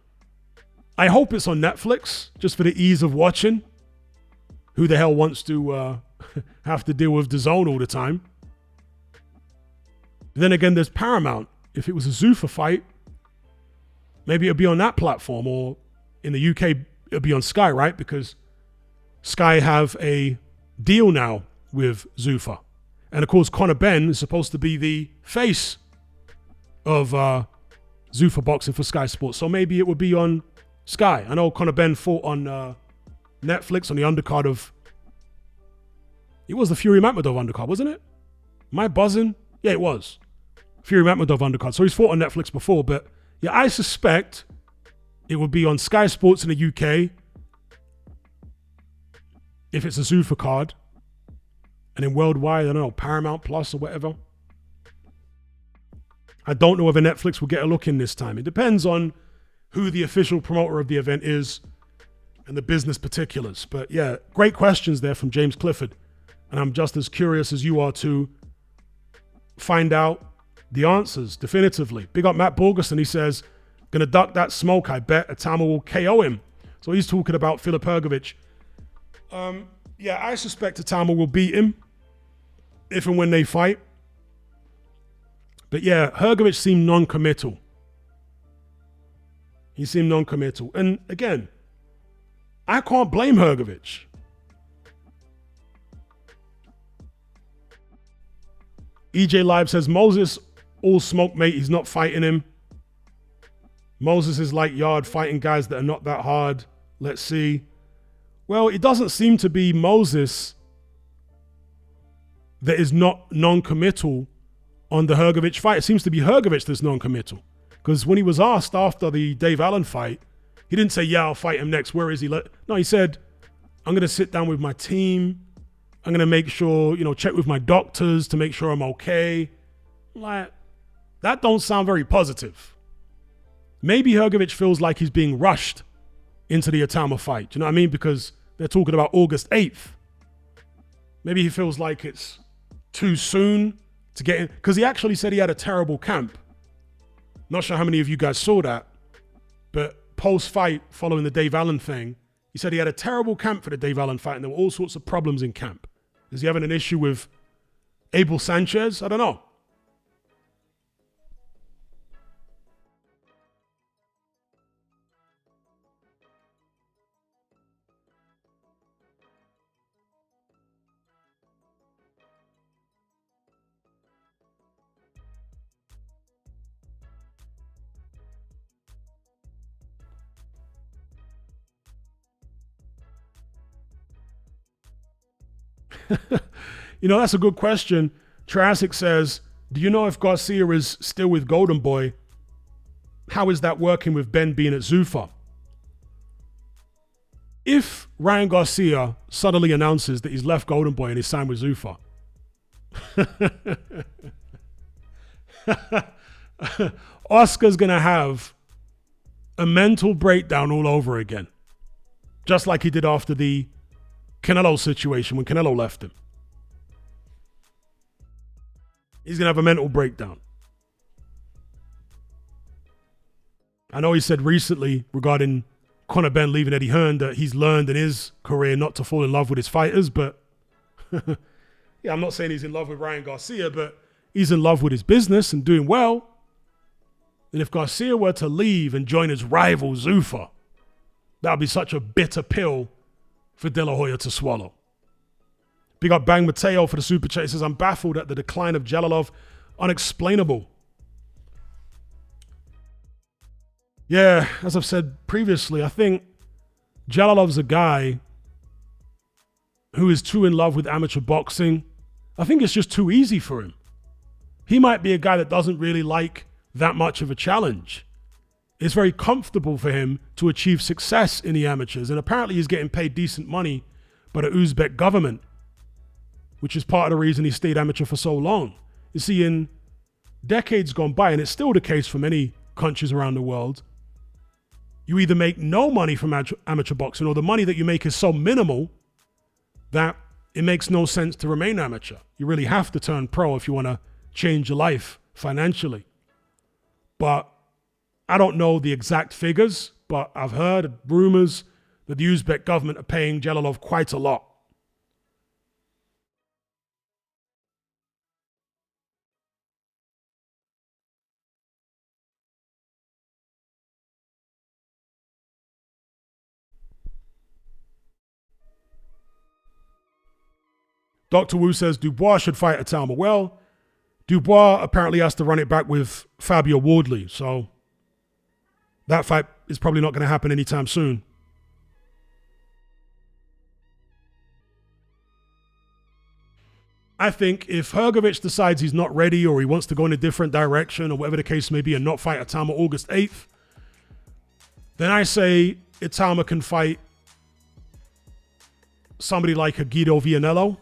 I hope it's on Netflix just for the ease of watching. Who the hell wants to have to deal with DAZN all the time? Then again, there's Paramount. If it was a Zuffa fight, maybe it'll be on that platform, or in the UK, it'll be on Sky, right? Because Sky have a deal now with Zuffa. And of course, Conor Benn is supposed to be the face of Zuffa boxing for Sky Sports. So maybe it would be on Sky. I know Conor Benn fought on Netflix on the undercard of, it was the Fury Makhmudov undercard, wasn't it? Am I buzzing? Yeah, it was. Fury Makhmudov undercard. So he's fought on Netflix before, but yeah, I suspect it would be on Sky Sports in the UK if it's a Zuffa card. And then worldwide, I don't know, Paramount Plus or whatever. I don't know whether Netflix will get a look in this time. It depends on who the official promoter of the event is and the business particulars. But yeah, great questions there from James Clifford. And I'm just as curious as you are to find out the answers definitively. Big up Matt Borgerson. He says, gonna duck that smoke. I bet Atama will KO him. So he's talking about Filip Hrgović. Yeah, I suspect Atama will beat him if and when they fight. But yeah, Hrgović seemed non-committal. He seemed non-committal. And again, I can't blame Hrgović. EJ Live says, Moses, all smoke, mate. He's not fighting him. Moses is like Yard fighting guys that are not that hard. Let's see. Well, it doesn't seem to be Moses that is not non-committal on the Hrgovic fight. It seems to be Hrgovic that's non-committal. Because when he was asked after the Dave Allen fight, he didn't say, yeah, I'll fight him next. Where is he? No, he said, I'm going to sit down with my team. I'm going to make sure, check with my doctors to make sure I'm okay. Like, that don't sound very positive. Maybe Hrgovic feels like he's being rushed into the Itama fight. Do you know what I mean? Because they're talking about August 8th. Maybe he feels like it's too soon to get in. Because he actually said he had a terrible camp. Not sure how many of you guys saw that. But post-fight, following the Dave Allen thing, he said he had a terrible camp for the Dave Allen fight and there were all sorts of problems in camp. Is he having an issue with Abel Sanchez? I don't know. That's a good question. Triassic says, do you know if Garcia is still with Golden Boy? How is that working with Ben being at Zuffa? If Ryan Garcia suddenly announces that he's left Golden Boy and he's signed with Zuffa, Oscar's going to have a mental breakdown all over again. Just like he did after the Canelo situation when Canelo left him. He's going to have a mental breakdown. I know he said recently regarding Conor Benn leaving Eddie Hearn that he's learned in his career not to fall in love with his fighters, but yeah, I'm not saying he's in love with Ryan Garcia, but he's in love with his business and doing well. And if Garcia were to leave and join his rival Zuffa, that would be such a bitter pill for De La Hoya to swallow. Big up Bang Mateo for the super chat. He says, I'm baffled at the decline of Jalalov. Unexplainable. Yeah, as I've said previously, I think Jalalov's a guy who is too in love with amateur boxing. I think it's just too easy for him. He might be a guy that doesn't really like that much of a challenge. It's very comfortable for him to achieve success in the amateurs. And apparently he's getting paid decent money by the Uzbek government, which is part of the reason he stayed amateur for so long. You see, in decades gone by, and it's still the case for many countries around the world, you either make no money from amateur boxing or the money that you make is so minimal that it makes no sense to remain amateur. You really have to turn pro if you want to change your life financially. But I don't know the exact figures, but I've heard rumors that the Uzbek government are paying Jalalov quite a lot. Dr. Wu says Dubois should fight Atama. Well, Dubois apparently has to run it back with Fabio Wardley, so that fight is probably not going to happen anytime soon. I think if Hrgovic decides he's not ready or he wants to go in a different direction or whatever the case may be and not fight Atama August 8th, then I say Atama can fight somebody like a Guido Vianello.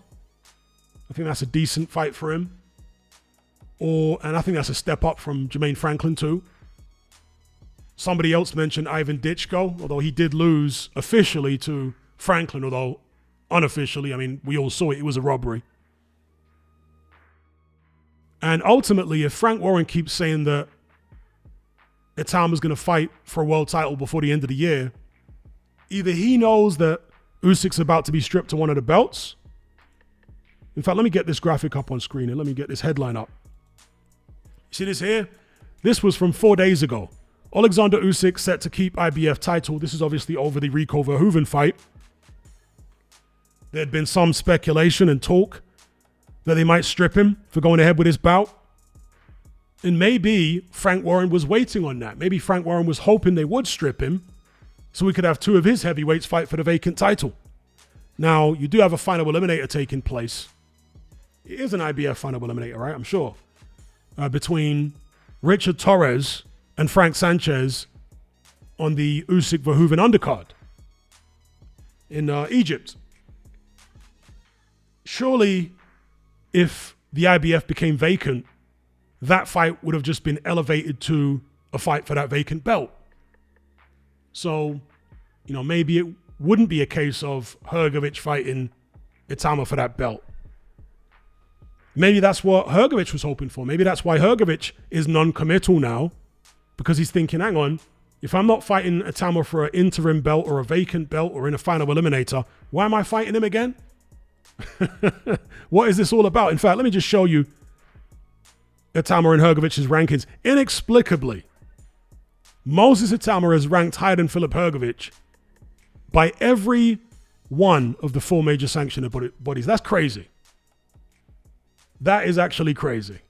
I think that's a decent fight for him. And I think that's a step up from Jermaine Franklin too. Somebody else mentioned Ivan Ditchko, although he did lose officially to Franklin, although unofficially, I mean, we all saw it was a robbery. And ultimately, if Frank Warren keeps saying that Itama's going to fight for a world title before the end of the year, either he knows that Usyk's about to be stripped to one of the belts. In fact, let me get this graphic up on screen and let me get this headline up. You see this here? This was from 4 days ago. Alexander Usyk set to keep IBF title. This is obviously over the Rico Verhoeven fight. There had been some speculation and talk that they might strip him for going ahead with this bout. And maybe Frank Warren was waiting on that. Maybe Frank Warren was hoping they would strip him so we could have two of his heavyweights fight for the vacant title. Now, you do have a final eliminator taking place. It is an IBF final eliminator, right? I'm sure. Between Richard Torres and Frank Sanchez on the Usyk Verhoeven undercard in Egypt. Surely, if the IBF became vacant, that fight would have just been elevated to a fight for that vacant belt. So, maybe it wouldn't be a case of Hrgović fighting Itama for that belt. Maybe that's what Hrgović was hoping for. Maybe that's why Hrgović is non-committal now, because he's thinking, hang on, if I'm not fighting Itama for an interim belt or a vacant belt or in a final eliminator, why am I fighting him again? What is this all about? In fact, let me just show you Itama and Hrgovic's rankings. Inexplicably, Moses Itama is ranked higher than Filip Hrgović by every one of the four major sanctioned bodies. That's crazy. That is actually crazy.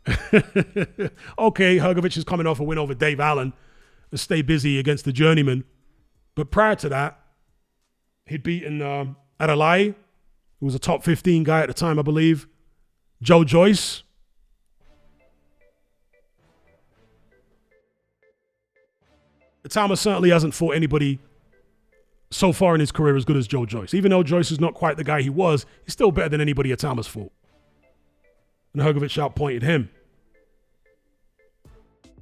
Okay, Hrgović is coming off a win over Dave Allen to stay busy against the journeyman. But prior to that, he'd beaten Adalai, who was a top 15 guy at the time, I believe. Joe Joyce. Itama certainly hasn't fought anybody so far in his career as good as Joe Joyce. Even though Joyce is not quite the guy he was, he's still better than anybody Itama's fought. And Hrgović outpointed him.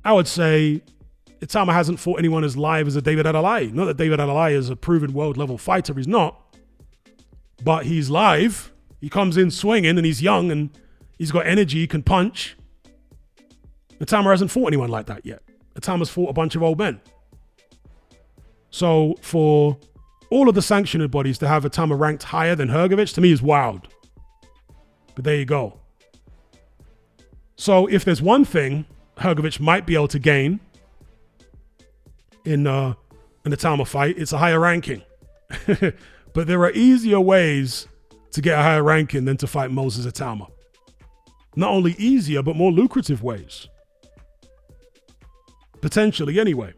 I would say Itama hasn't fought anyone as live as a David Adalai. Not that David Adalai is a proven world-level fighter. He's not. But he's live. He comes in swinging and he's young and he's got energy. He can punch. Itama hasn't fought anyone like that yet. Itama's fought a bunch of old men. So for all of the sanctioned bodies to have Itama ranked higher than Hrgović, to me is wild. But there you go. So if there's one thing Hrgović might be able to gain in an Itama fight, it's a higher ranking. But there are easier ways to get a higher ranking than to fight Moses Itama. Not only easier, but more lucrative ways. Potentially, anyway.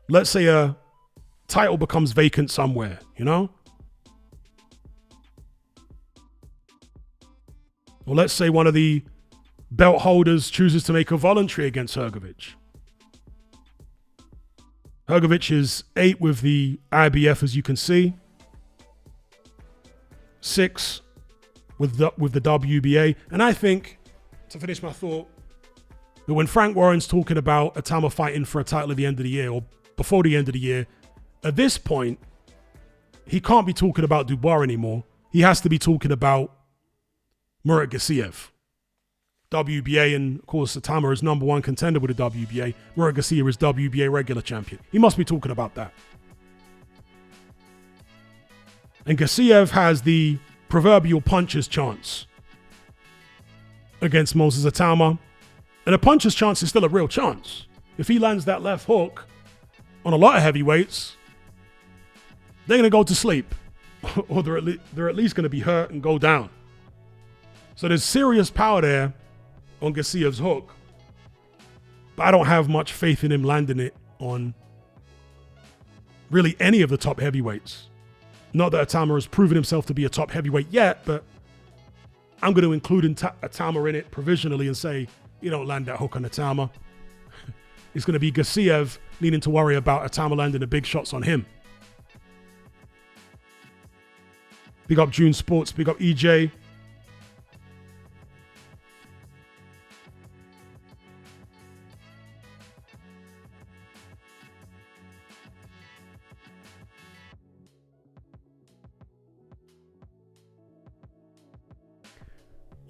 Let's say a title becomes vacant somewhere, Or let's say one of the belt holders chooses to make a voluntary against Hrgović. Hrgović is 8 with the IBF, as you can see. 6 with the WBA. And I think, to finish my thought, that when Frank Warren's talking about Itama fighting for a title at the end of the year or before the end of the year, at this point, he can't be talking about Dubois anymore. He has to be talking about Murat Gassiev. WBA, and of course Itama is number one contender with the WBA. Murat Garcia is WBA regular champion. He must be talking about that. And Gassiev has the proverbial puncher's chance against Moses Itama. And a puncher's chance is still a real chance. If he lands that left hook on a lot of heavyweights, they're going to go to sleep. Or they're at least going to be hurt and go down. So there's serious power there on Gassiev's hook. But I don't have much faith in him landing it on really any of the top heavyweights. Not that Itama has proven himself to be a top heavyweight yet, but I'm going to include Itama in it provisionally and say, you don't land that hook on Itama. It's going to be Gassiev needing to worry about Itama landing the big shots on him. Big up June Sports, big up EJ.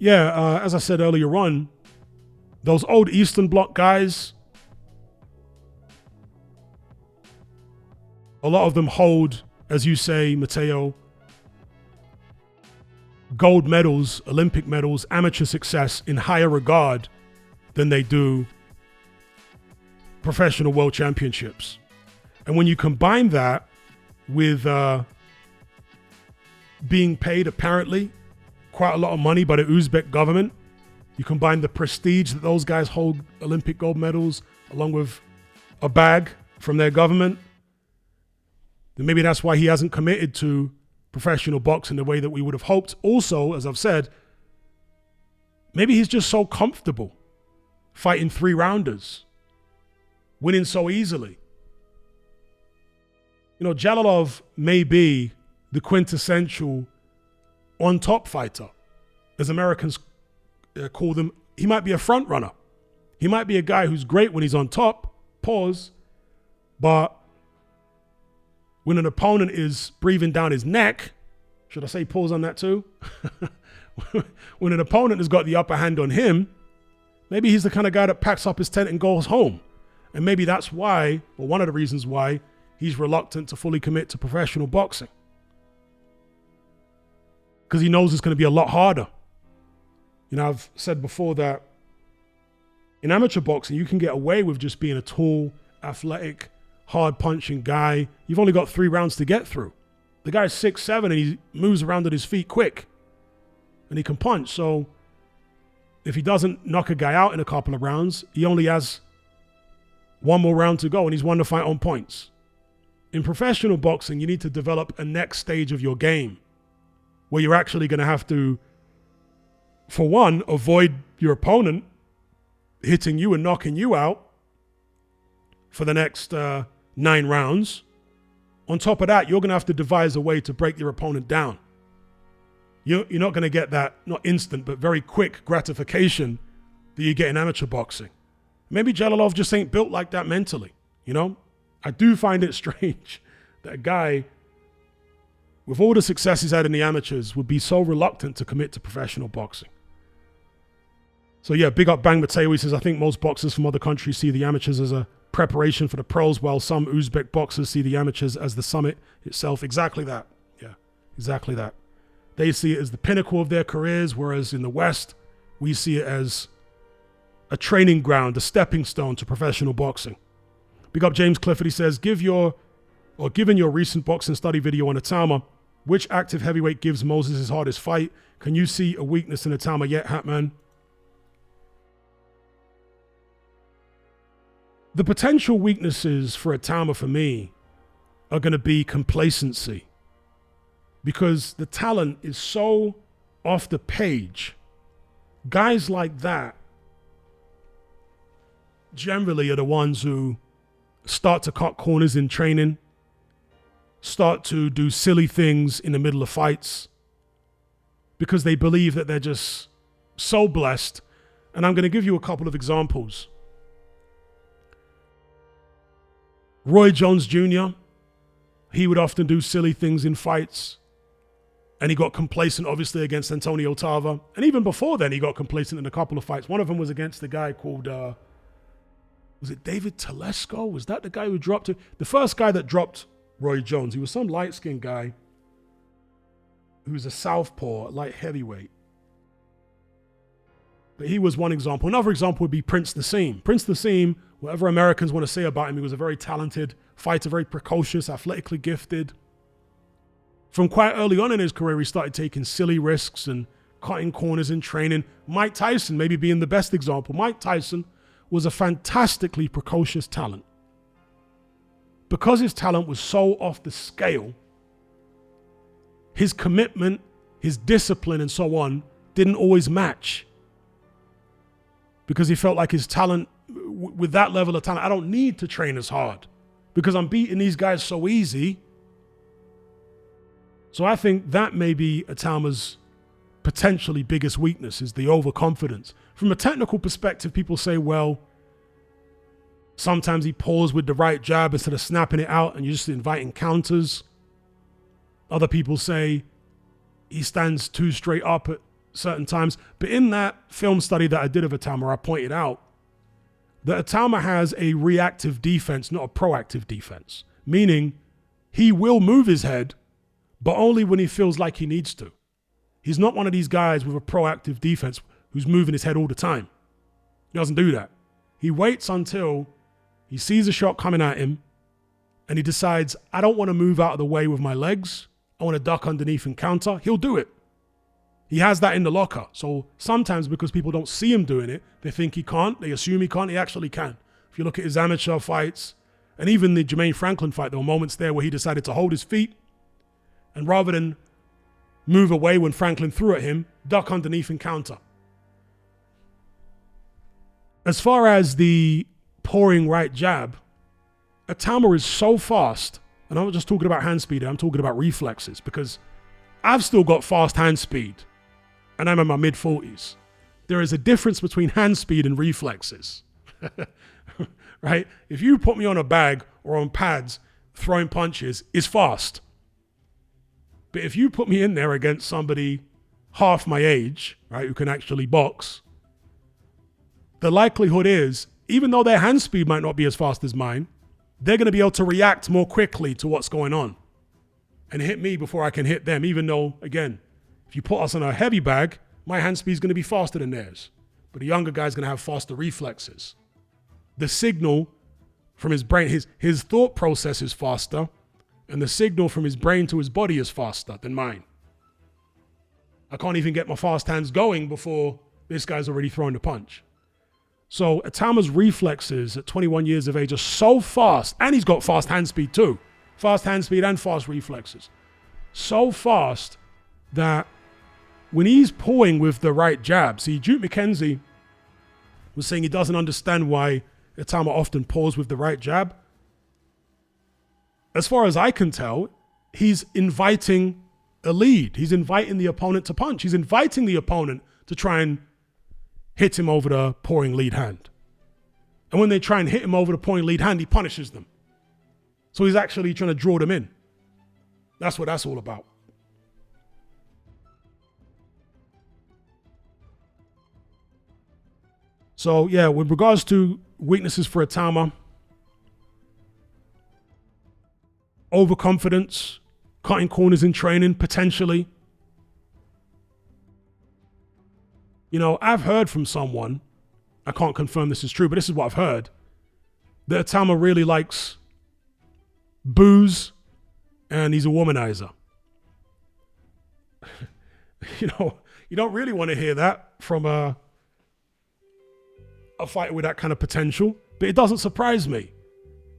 Yeah, as I said earlier on, those old Eastern Bloc guys, a lot of them hold, as you say, Mateo, gold medals, Olympic medals, amateur success in higher regard than they do professional world championships. And when you combine that with being paid apparently quite a lot of money by the Uzbek government, You combine the prestige that those guys hold Olympic gold medals along with a bag from their government, then maybe that's why he hasn't committed to professional boxing the way that we would have hoped. Also, as I've said, maybe he's just so comfortable fighting 3-rounders, winning so easily. You know, Jalilov may be the quintessential on-top fighter, as Americans call them. He might be a front runner. He might be a guy who's great when he's on top, pause, but when an opponent is breathing down his neck, should I say pause on that too? When an opponent has got the upper hand on him, maybe he's the kind of guy that packs up his tent and goes home. And maybe that's why, or one of the reasons why, he's reluctant to fully commit to professional boxing. Because he knows it's going to be a lot harder. You know, I've said before that in amateur boxing, you can get away with just being a tall, athletic, hard-punching guy. You've only got 3 rounds to get through. The guy's 6'7", and he moves around at his feet quick. And he can punch. So if he doesn't knock a guy out in a couple of rounds, he only has 1 more round to go, and he's won the fight on points. In professional boxing, you need to develop a next stage of your game where you're actually going to have to, for one, avoid your opponent hitting you and knocking you out for the next 9 rounds. On top of that, you're going to have to devise a way to break your opponent down. You're not going to get that, not instant, but very quick gratification that you get in amateur boxing. Maybe Jalilov just ain't built like that mentally, you know? I do find it strange that a guy with all the success he's had in the amateurs would be so reluctant to commit to professional boxing. So yeah, big up Bang Mateo. He says, I think most boxers from other countries see the amateurs as a preparation for the pros, while some Uzbek boxers see the amateurs as the summit itself. Exactly that. Yeah, exactly that. They see it as the pinnacle of their careers, whereas in the West, we see it as a training ground, a stepping stone to professional boxing. Big up James Clifford. He says, given your recent boxing study video on Atama, which active heavyweight gives Moses his hardest fight? Can you see a weakness in Atama yet, Hatman? The potential weaknesses for Atama for me are going to be complacency, because the talent is so off the page. Guys like that generally are the ones who start to cut corners in training, start to do silly things in the middle of fights because they believe that they're just so blessed. And I'm going to give you a couple of examples. Roy Jones Jr., he would often do silly things in fights. And he got complacent, obviously, against Antonio Tarver. And even before then, he got complacent in a couple of fights. One of them was against the guy called, was it David Telesco? Was that the guy who dropped it? The first guy that dropped Roy Jones, he was some light-skinned guy who was a southpaw, light heavyweight. But he was one example. Another example would be Prince Nassim. Prince Nassim, whatever Americans want to say about him, he was a very talented fighter, very precocious, athletically gifted. From quite early on in his career, he started taking silly risks and cutting corners in training. Mike Tyson maybe being the best example. Mike Tyson was a fantastically precocious talent. Because his talent was so off the scale, his commitment, his discipline, and so on didn't always match. Because he felt like his talent, with that level of talent, I don't need to train as hard because I'm beating these guys so easy. So I think that may be Atama's potentially biggest weakness, is the overconfidence. From a technical perspective, people say, well, sometimes he paused with the right jab instead of snapping it out and you're just inviting counters. Other people say he stands too straight up at certain times. But in that film study that I did of Atama, I pointed out that Atama has a reactive defense, not a proactive defense. Meaning he will move his head, but only when he feels like he needs to. He's not one of these guys with a proactive defense who's moving his head all the time. He doesn't do that. He waits until he sees a shot coming at him and he decides, I don't want to move out of the way with my legs. I want to duck underneath and counter. He'll do it. He has that in the locker. So sometimes because people don't see him doing it, they think he can't. They assume he can't. He actually can. If you look at his amateur fights, and even the Jermaine Franklin fight, there were moments there where he decided to hold his feet, and rather than move away when Franklin threw at him, duck underneath and counter. As far as the pouring right jab, Atama is so fast, and I'm not just talking about hand speed, I'm talking about reflexes, because I've still got fast hand speed, and I'm in my mid-40s. There is a difference between hand speed and reflexes, right? If you put me on a bag or on pads, throwing punches is fast. But if you put me in there against somebody half my age, right, who can actually box, the likelihood is, even though their hand speed might not be as fast as mine, they're going to be able to react more quickly to what's going on and hit me before I can hit them, even though, again, if you put us on a heavy bag, my hand speed is going to be faster than theirs. But the younger guy's going to have faster reflexes. The signal from his brain, his thought process is faster, and the signal from his brain to his body is faster than mine. I can't even get my fast hands going before this guy's already throwing the punch. So Atama's reflexes at 21 years of age are so fast, and he's got fast hand speed too. Fast hand speed and fast reflexes. So fast that when he's pulling with the right jab, see, Duke McKenzie was saying he doesn't understand why Atama often pulls with the right jab. As far as I can tell, he's inviting a lead. He's inviting the opponent to punch. He's inviting the opponent to try and hit him over the pouring lead hand. And when they try and hit him over the pouring lead hand, he punishes them. So he's actually trying to draw them in. That's what that's all about. So yeah, with regards to weaknesses for Atama, overconfidence, cutting corners in training, potentially. You know, I've heard from someone, I can't confirm this is true, but this is what I've heard, that Atama really likes booze and he's a womanizer. You know, you don't really want to hear that from a fighter with that kind of potential, but it doesn't surprise me,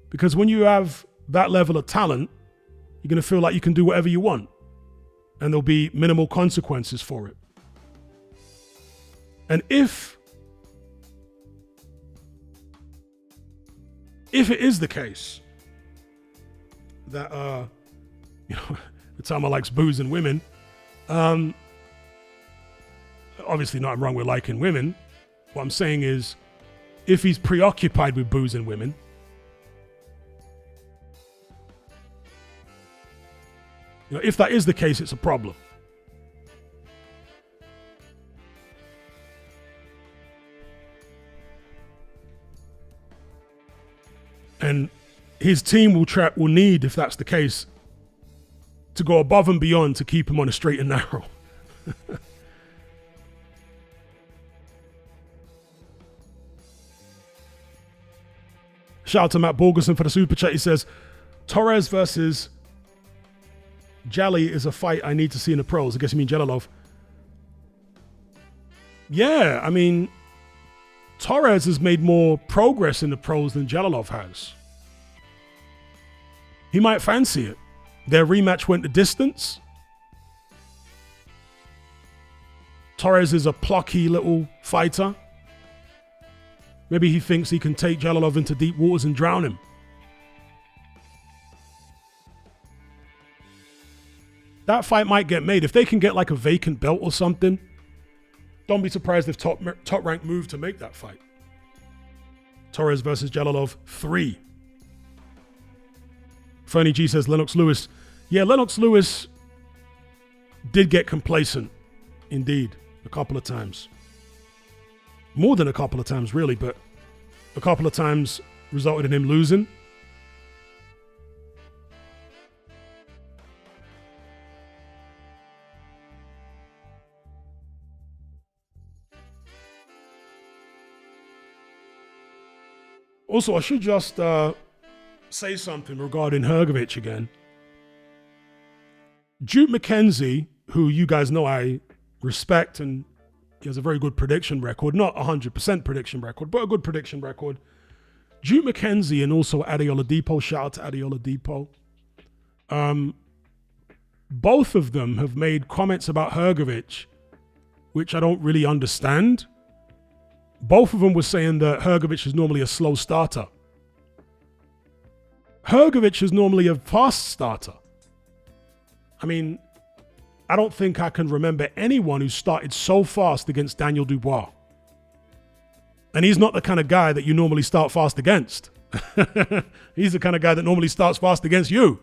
because when you have that level of talent, you're going to feel like you can do whatever you want and there'll be minimal consequences for it. And if it is the case that you know, Atama likes booze and women, obviously nothing wrong with liking women. What I'm saying is, if he's preoccupied with booze and women, you know, if that is the case, it's a problem. And his team will need, if that's the case, to go above and beyond to keep him on a straight and narrow. Shout out to Matt Borgerson for the super chat. He says, Torres versus Jali is a fight I need to see in the pros. I guess you mean Jalalov. Yeah, I mean, Torres has made more progress in the pros than Jalalov has. He might fancy it. Their rematch went the distance. Torres is a plucky little fighter. Maybe he thinks he can take Jalalov into deep waters and drown him. That fight might get made. If they can get like a vacant belt or something, don't be surprised if Top Rank move to make that fight. Torres versus Jalalov 3. Fernie G says Lennox Lewis. Yeah, Lennox Lewis did get complacent, indeed, a couple of times. More than a couple of times, really, but a couple of times resulted in him losing. Also, I should just say something regarding Hrgovic again. Duke McKenzie, who you guys know I respect, and he has a very good prediction record. Not 100% prediction record, but a good prediction record. Duke McKenzie and also Adeola Depot. Shout out to Adeola Depot. Both of them have made comments about Hrgović, which I don't really understand. Both of them were saying that Hrgović is normally a slow starter. Hrgović is normally a fast starter. I mean, I don't think I can remember anyone who started so fast against Daniel Dubois. And he's not the kind of guy that you normally start fast against. He's the kind of guy that normally starts fast against you.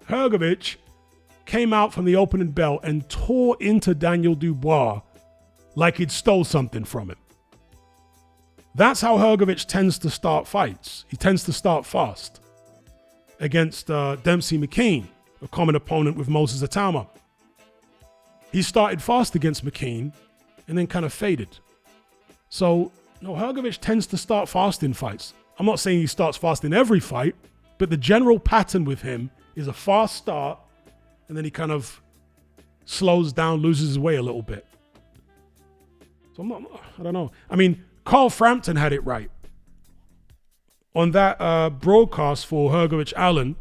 Hrgović came out from the opening bell and tore into Daniel Dubois like he'd stole something from him. That's how Hrgović tends to start fights. He tends to start fast against Dempsey McKean, a common opponent with Moses Atama. He started fast against McKean and then kind of faded. So, no, Hrgović tends to start fast in fights. I'm not saying he starts fast in every fight, but the general pattern with him is a fast start and then he kind of slows down, loses his way a little bit. So I don't know. I mean, Carl Frampton had it right. On that broadcast for Hrgović Allen,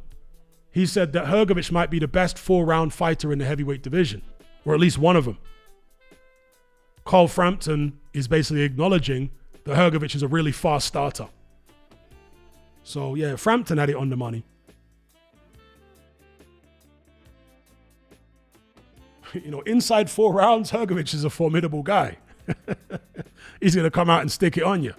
he said that Hrgović might be the best 4-round fighter in the heavyweight division, or at least one of them. Carl Frampton is basically acknowledging that Hrgović is a really fast starter. So yeah, Frampton had it on the money. You know, inside 4 rounds, Hrgović is a formidable guy. He's going to come out and stick it on you.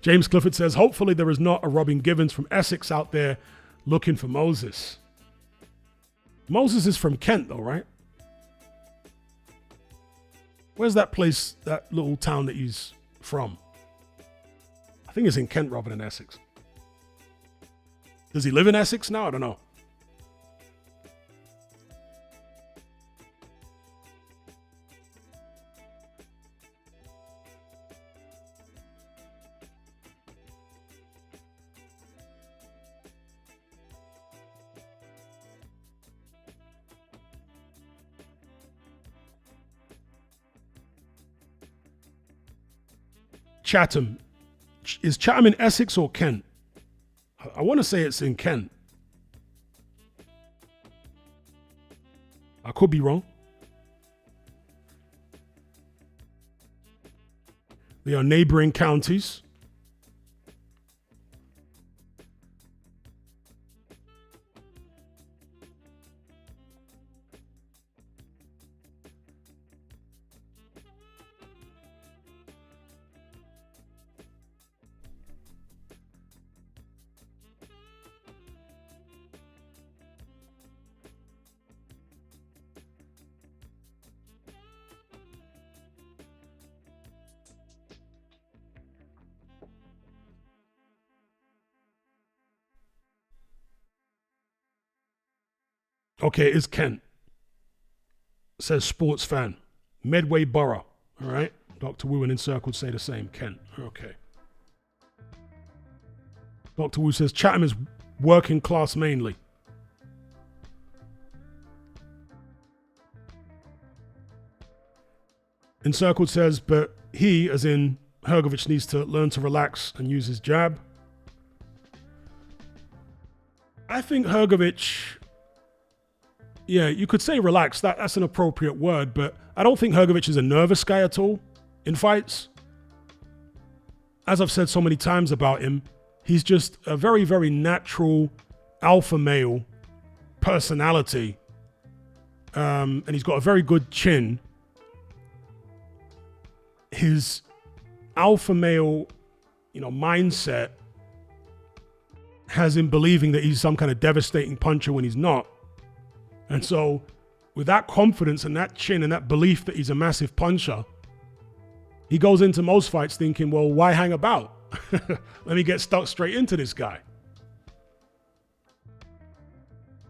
James Clifford says, hopefully there is not a Robin Givens from Essex out there looking for Moses. Moses is from Kent though, right? Where's that place, that little town that he's from? I think it's in Kent rather than Essex. Does he live in Essex now? I don't know. Chatham. Is Chatham in Essex or Kent? I want to say it's in Kent. I could be wrong. They are neighboring counties. Okay, it's Kent. Says sports fan. Medway Borough. All right. Dr. Wu and Encircled say the same. Kent. Okay. Dr. Wu says Chatham is working class mainly. Encircled says, but he, as in Hrgović, needs to learn to relax and use his jab. I think Hrgović, yeah, you could say relax. That's an appropriate word, but I don't think Hrgović is a nervous guy at all in fights. As I've said so many times about him, he's just a very, very natural alpha male personality. And he's got a very good chin. His alpha male, mindset has him believing that he's some kind of devastating puncher when he's not. And so with that confidence and that chin and that belief that he's a massive puncher, he goes into most fights thinking, well, why hang about? Let me get stuck straight into this guy.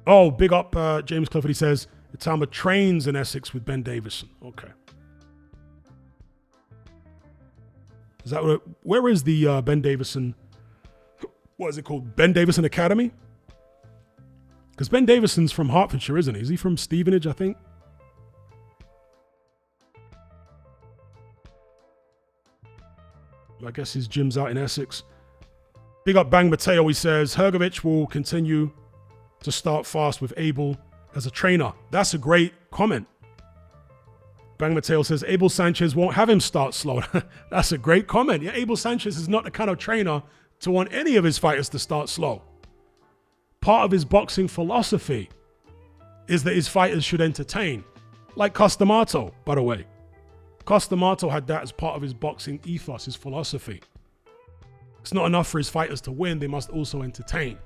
Oh, big up James Clifford. He says, Itama trains in Essex with Ben Davison. Okay. Is that where is the Ben Davison? What is it called? Ben Davison Academy? Because Ben Davison's from Hertfordshire, isn't he? Is he from Stevenage, I think? I guess his gym's out in Essex. Big up Bang Mateo, he says, Hrgovic will continue to start fast with Abel as a trainer. That's a great comment. Bang Mateo says, Abel Sanchez won't have him start slow. That's a great comment. Yeah, Abel Sanchez is not the kind of trainer to want any of his fighters to start slow. Part of his boxing philosophy is that his fighters should entertain. Like Costamato, by the way. Costamato had that as part of his boxing ethos, his philosophy. It's not enough for his fighters to win, they must also entertain.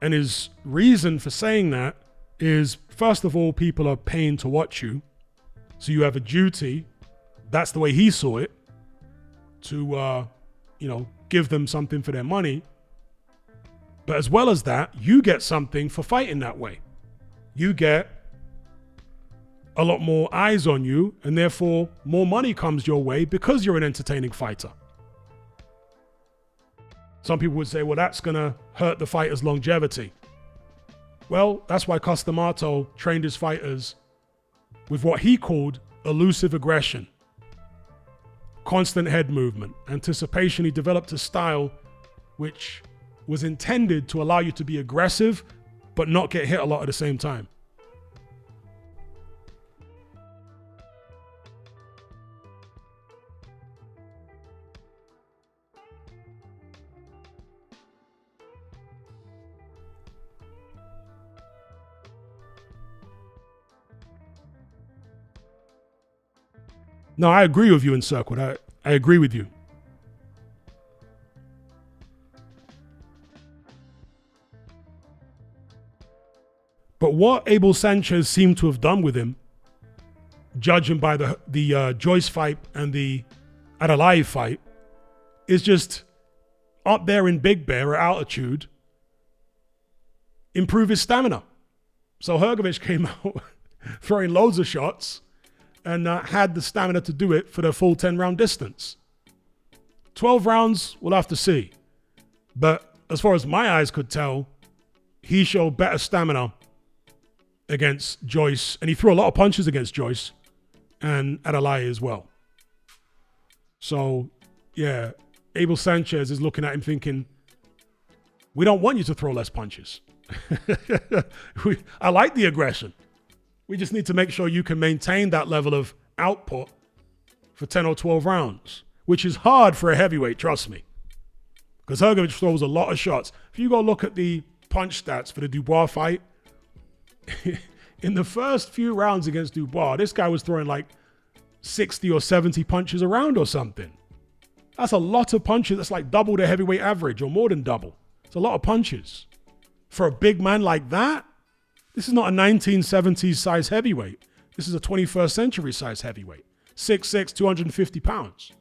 And his reason for saying that is, first of all, people are paying to watch you. So you have a duty, that's the way he saw it, to, give them something for their money. But as well as that, you get something for fighting that way. You get a lot more eyes on you, and therefore more money comes your way because you're an entertaining fighter. Some people would say, well, that's going to hurt the fighter's longevity. Well, that's why Costamato trained his fighters with what he called elusive aggression. Constant head movement, anticipation. He developed a style which was intended to allow you to be aggressive, but not get hit a lot at the same time. No, I agree with you, Encircled. I agree with you. But what Abel Sanchez seemed to have done with him, judging by the Joyce fight and the Adelaide fight, is just up there in Big Bear at altitude, improve his stamina. So Hrgovic came out throwing loads of shots and had the stamina to do it for the full 10-round distance. 12 rounds, we'll have to see. But as far as my eyes could tell, he showed better stamina against Joyce, and he threw a lot of punches against Joyce and Adelaide as well. So, yeah, Abel Sanchez is looking at him thinking, we don't want you to throw less punches. I like the aggression. We just need to make sure you can maintain that level of output for 10 or 12 rounds, which is hard for a heavyweight, trust me. Because Hrgovic throws a lot of shots. If you go look at the punch stats for the Dubois fight, in the first few rounds against Dubois, this guy was throwing like 60 or 70 punches a round or something. That's a lot of punches. That's like double the heavyweight average or more than double. It's a lot of punches. For a big man like that, this is not a 1970s size heavyweight. This is a 21st century size heavyweight. 6'6", 250 pounds.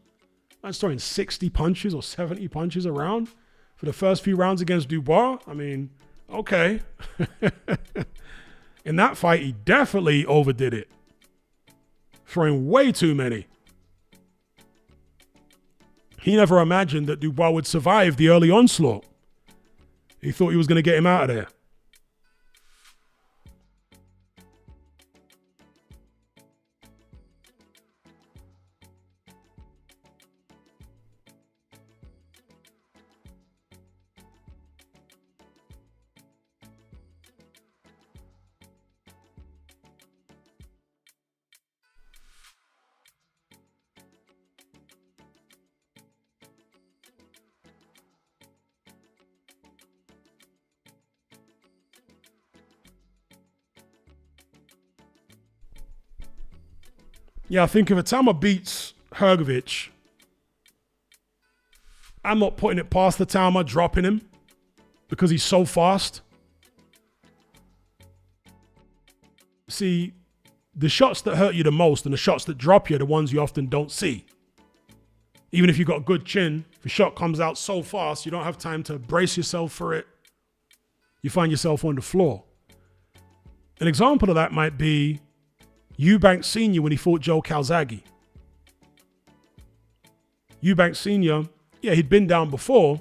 Man's throwing 60 punches or 70 punches a round for the first few rounds against Dubois. I mean, okay. In that fight, he definitely overdid it. Throwing way too many. He never imagined that Dubois would survive the early onslaught. He thought he was going to get him out of there. Yeah, I think if Itama beats Hrgovic, I'm not putting it past Itama dropping him because he's so fast. See, the shots that hurt you the most and the shots that drop you are the ones you often don't see. Even if you've got a good chin, if a shot comes out so fast, you don't have time to brace yourself for it. You find yourself on the floor. An example of that might be Eubank Sr. when he fought Joe Calzaghe. Eubank Sr., yeah, he'd been down before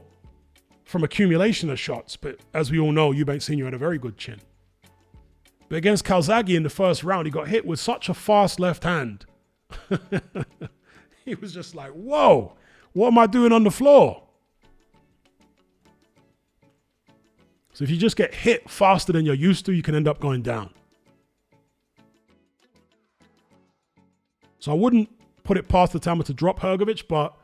from accumulation of shots, but as we all know, Eubank Sr. had a very good chin. But against Calzaghe in the first round, he got hit with such a fast left hand. He was just like, whoa, what am I doing on the floor? So if you just get hit faster than you're used to, you can end up going down. So I wouldn't put it past the Tama to drop Hrgović, but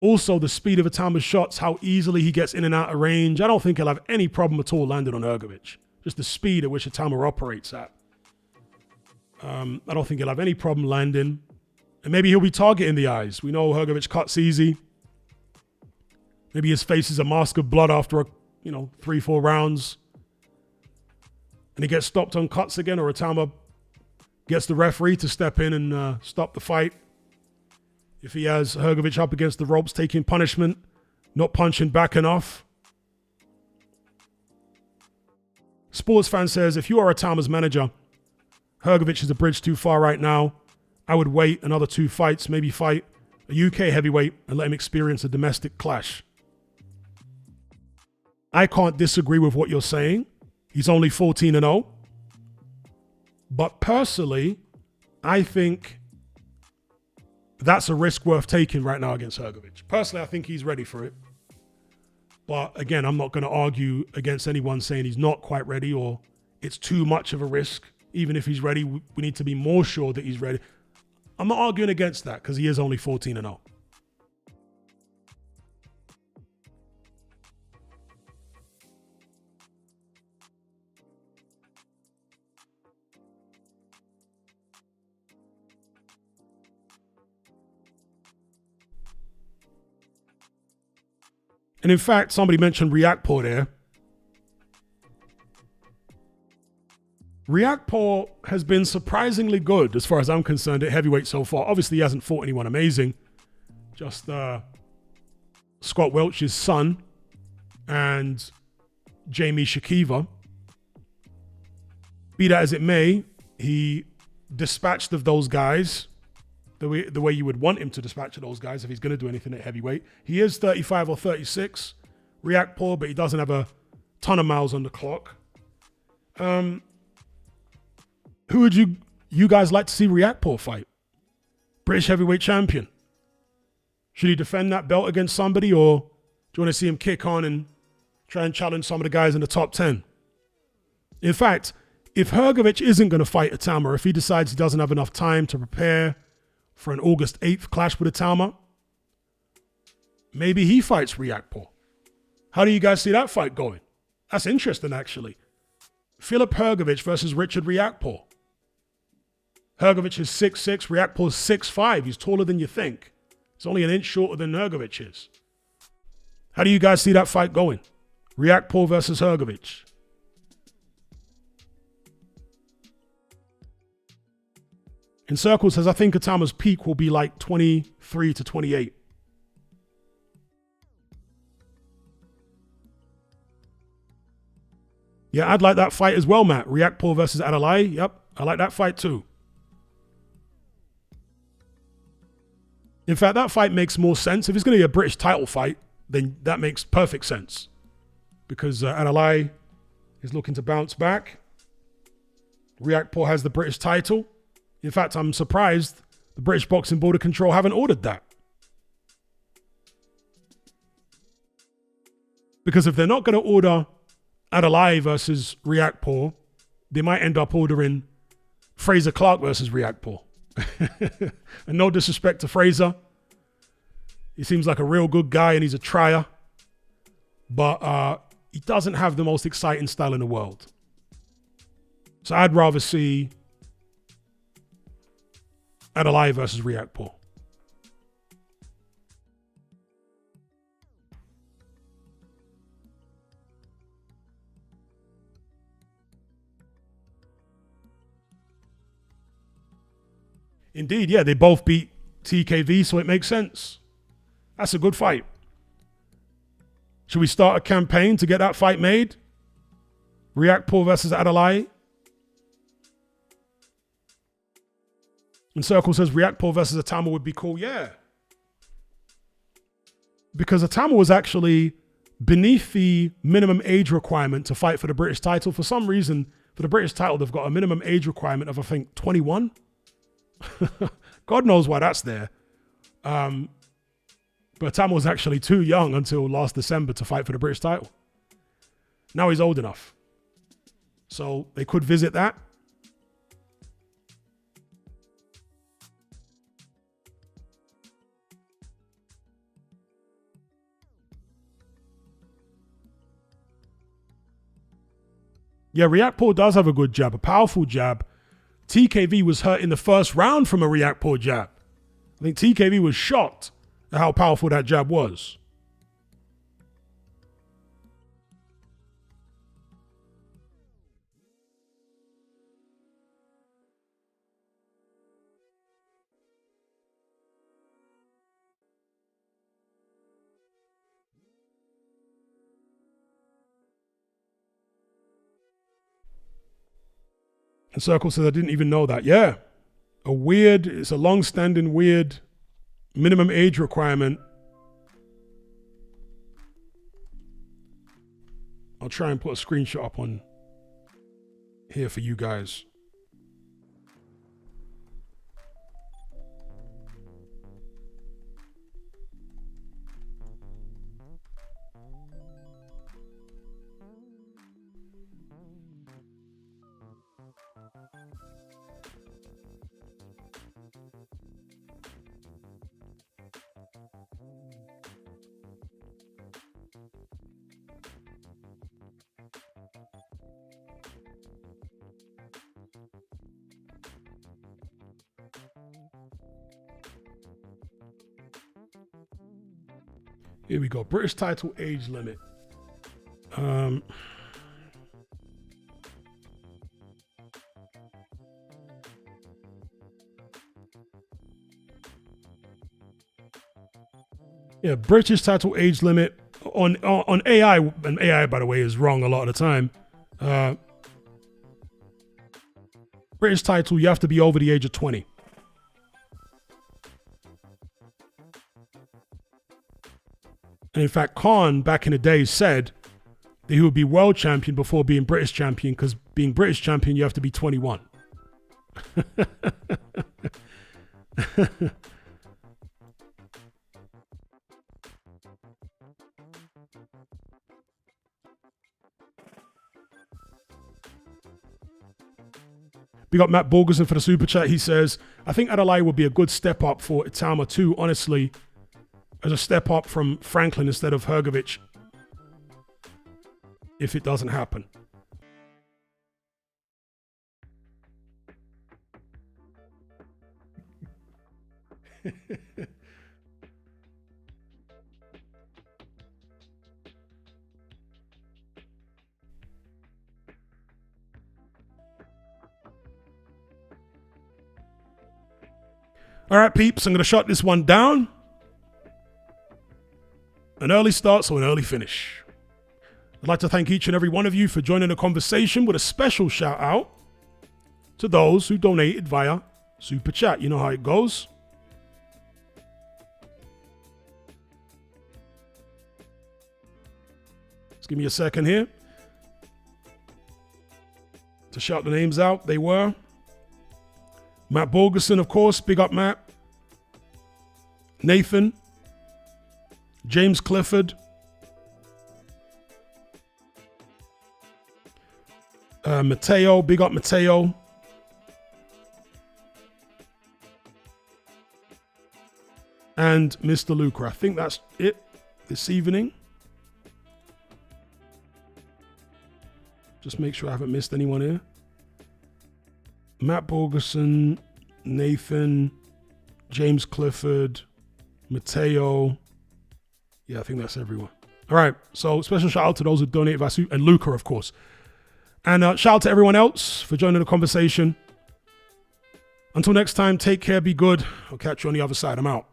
also the speed of Atama's shots, how easily he gets in and out of range. I don't think he'll have any problem at all landing on Hrgović. Just the speed at which Atama operates at. I don't think he'll have any problem landing. And maybe he'll be targeting the eyes. We know Hrgović cuts easy. Maybe his face is a mask of blood after, 3-4 rounds. And he gets stopped on cuts again, or Atama gets the referee to step in and stop the fight. If he has Hrgović up against the ropes, taking punishment, not punching back enough. Sports fan says, if you are Atama's manager, Hrgović is a bridge too far right now. I would wait another 2 fights, maybe fight a UK heavyweight and let him experience a domestic clash. I can't disagree with what you're saying. He's only 14-0. But personally, I think that's a risk worth taking right now against Hrgović. Personally, I think he's ready for it. But again, I'm not going to argue against anyone saying he's not quite ready or it's too much of a risk. Even if he's ready, we need to be more sure that he's ready. I'm not arguing against that because he is only 14-0. And in fact, somebody mentioned Riakporhe there. Riakporhe has been surprisingly good, as far as I'm concerned, at heavyweight so far. Obviously, he hasn't fought anyone amazing. Just Scott Welch's son and Jamie Shakiva. Be that as it may, he dispatched of those guys the way you would want him to dispatch of those guys if he's going to do anything at heavyweight. He is 35 or 36, Riakporhe, but he doesn't have a ton of miles on the clock. Who would you guys like to see Riakporhe fight? British heavyweight champion. Should he defend that belt against somebody, or do you want to see him kick on and try and challenge some of the guys in the top 10? In fact, if Hrgović isn't going to fight Atama, if he decides he doesn't have enough time to prepare for an August 8th clash with Atama, maybe he fights Riakporhe. How do you guys see that fight going? That's interesting, actually. Filip Hrgović versus Richard Riakporhe. Hrgović is 6'6", Riakporhe is 6'5". He's taller than you think. He's only an inch shorter than Hrgović is. How do you guys see that fight going? Riakporhe versus Hrgović. In Circle says, I think Atama's peak will be like 23 to 28. Yeah, I'd like that fight as well, Matt. Riakporhe versus Adalai. Yep, I like that fight too. In fact, that fight makes more sense. If it's going to be a British title fight, then that makes perfect sense. Because Adalai is looking to bounce back. Riakporhe has the British title. In fact, I'm surprised the British Boxing Board of Control haven't ordered that. Because if they're not going to order Adalai versus Riakporhe, they might end up ordering Fraser Clark versus Riakporhe. And no disrespect to Fraser. He seems like a real good guy and he's a trier. But he doesn't have the most exciting style in the world. So I'd rather see Adalai versus Riakporhe. Indeed, yeah, they both beat TKV, so it makes sense. That's a good fight. Should we start a campaign to get that fight made? React Paul versus Adalai. And Circle says React Paul versus Atama would be cool. Yeah. Because Atama was actually beneath the minimum age requirement to fight for the British title. For some reason, for the British title, they've got a minimum age requirement of, I think, 21. God knows why that's there. But Atama was actually too young until last December to fight for the British title. Now he's old enough. So they could visit that. Yeah, React Paul does have a good jab, a powerful jab. TKV was hurt in the first round from a React Paul jab. I think TKV was shocked at how powerful that jab was. And Circle says, I didn't even know that. Yeah. It's a long-standing weird minimum age requirement. I'll try and put a screenshot up on here for you guys. Here we go. British title age limit. Yeah, British title age limit on AI, and AI, by the way, is wrong a lot of the time. British title, you have to be over the age of 20. And in fact, Khan, back in the day, said that he would be world champion before being British champion, because being British champion, you have to be 21. We got Matt Borgerson for the super chat. He says, I think Adalai would be a good step up for Itama too, honestly, as a step up from Franklin instead of Hrgovic, if it doesn't happen. All right, peeps, I'm going to shut this one down. An early start, so an early finish. I'd like to thank each and every one of you for joining the conversation, with a special shout out to those who donated via Super Chat. You know how it goes. Just give me a second here to shout the names out. They were Matt Borgerson, of course. Big up, Matt. Nathan. James Clifford. Mateo. Big up, Mateo. And Mr. Luca. I think that's it this evening. Just make sure I haven't missed anyone here. Matt Borgerson, Nathan, James Clifford, Mateo. Yeah, I think that's everyone. All right. So special shout out to those who donated Vasu, and Luca, of course. And shout out to everyone else for joining the conversation. Until next time, take care, be good. I'll catch you on the other side. I'm out.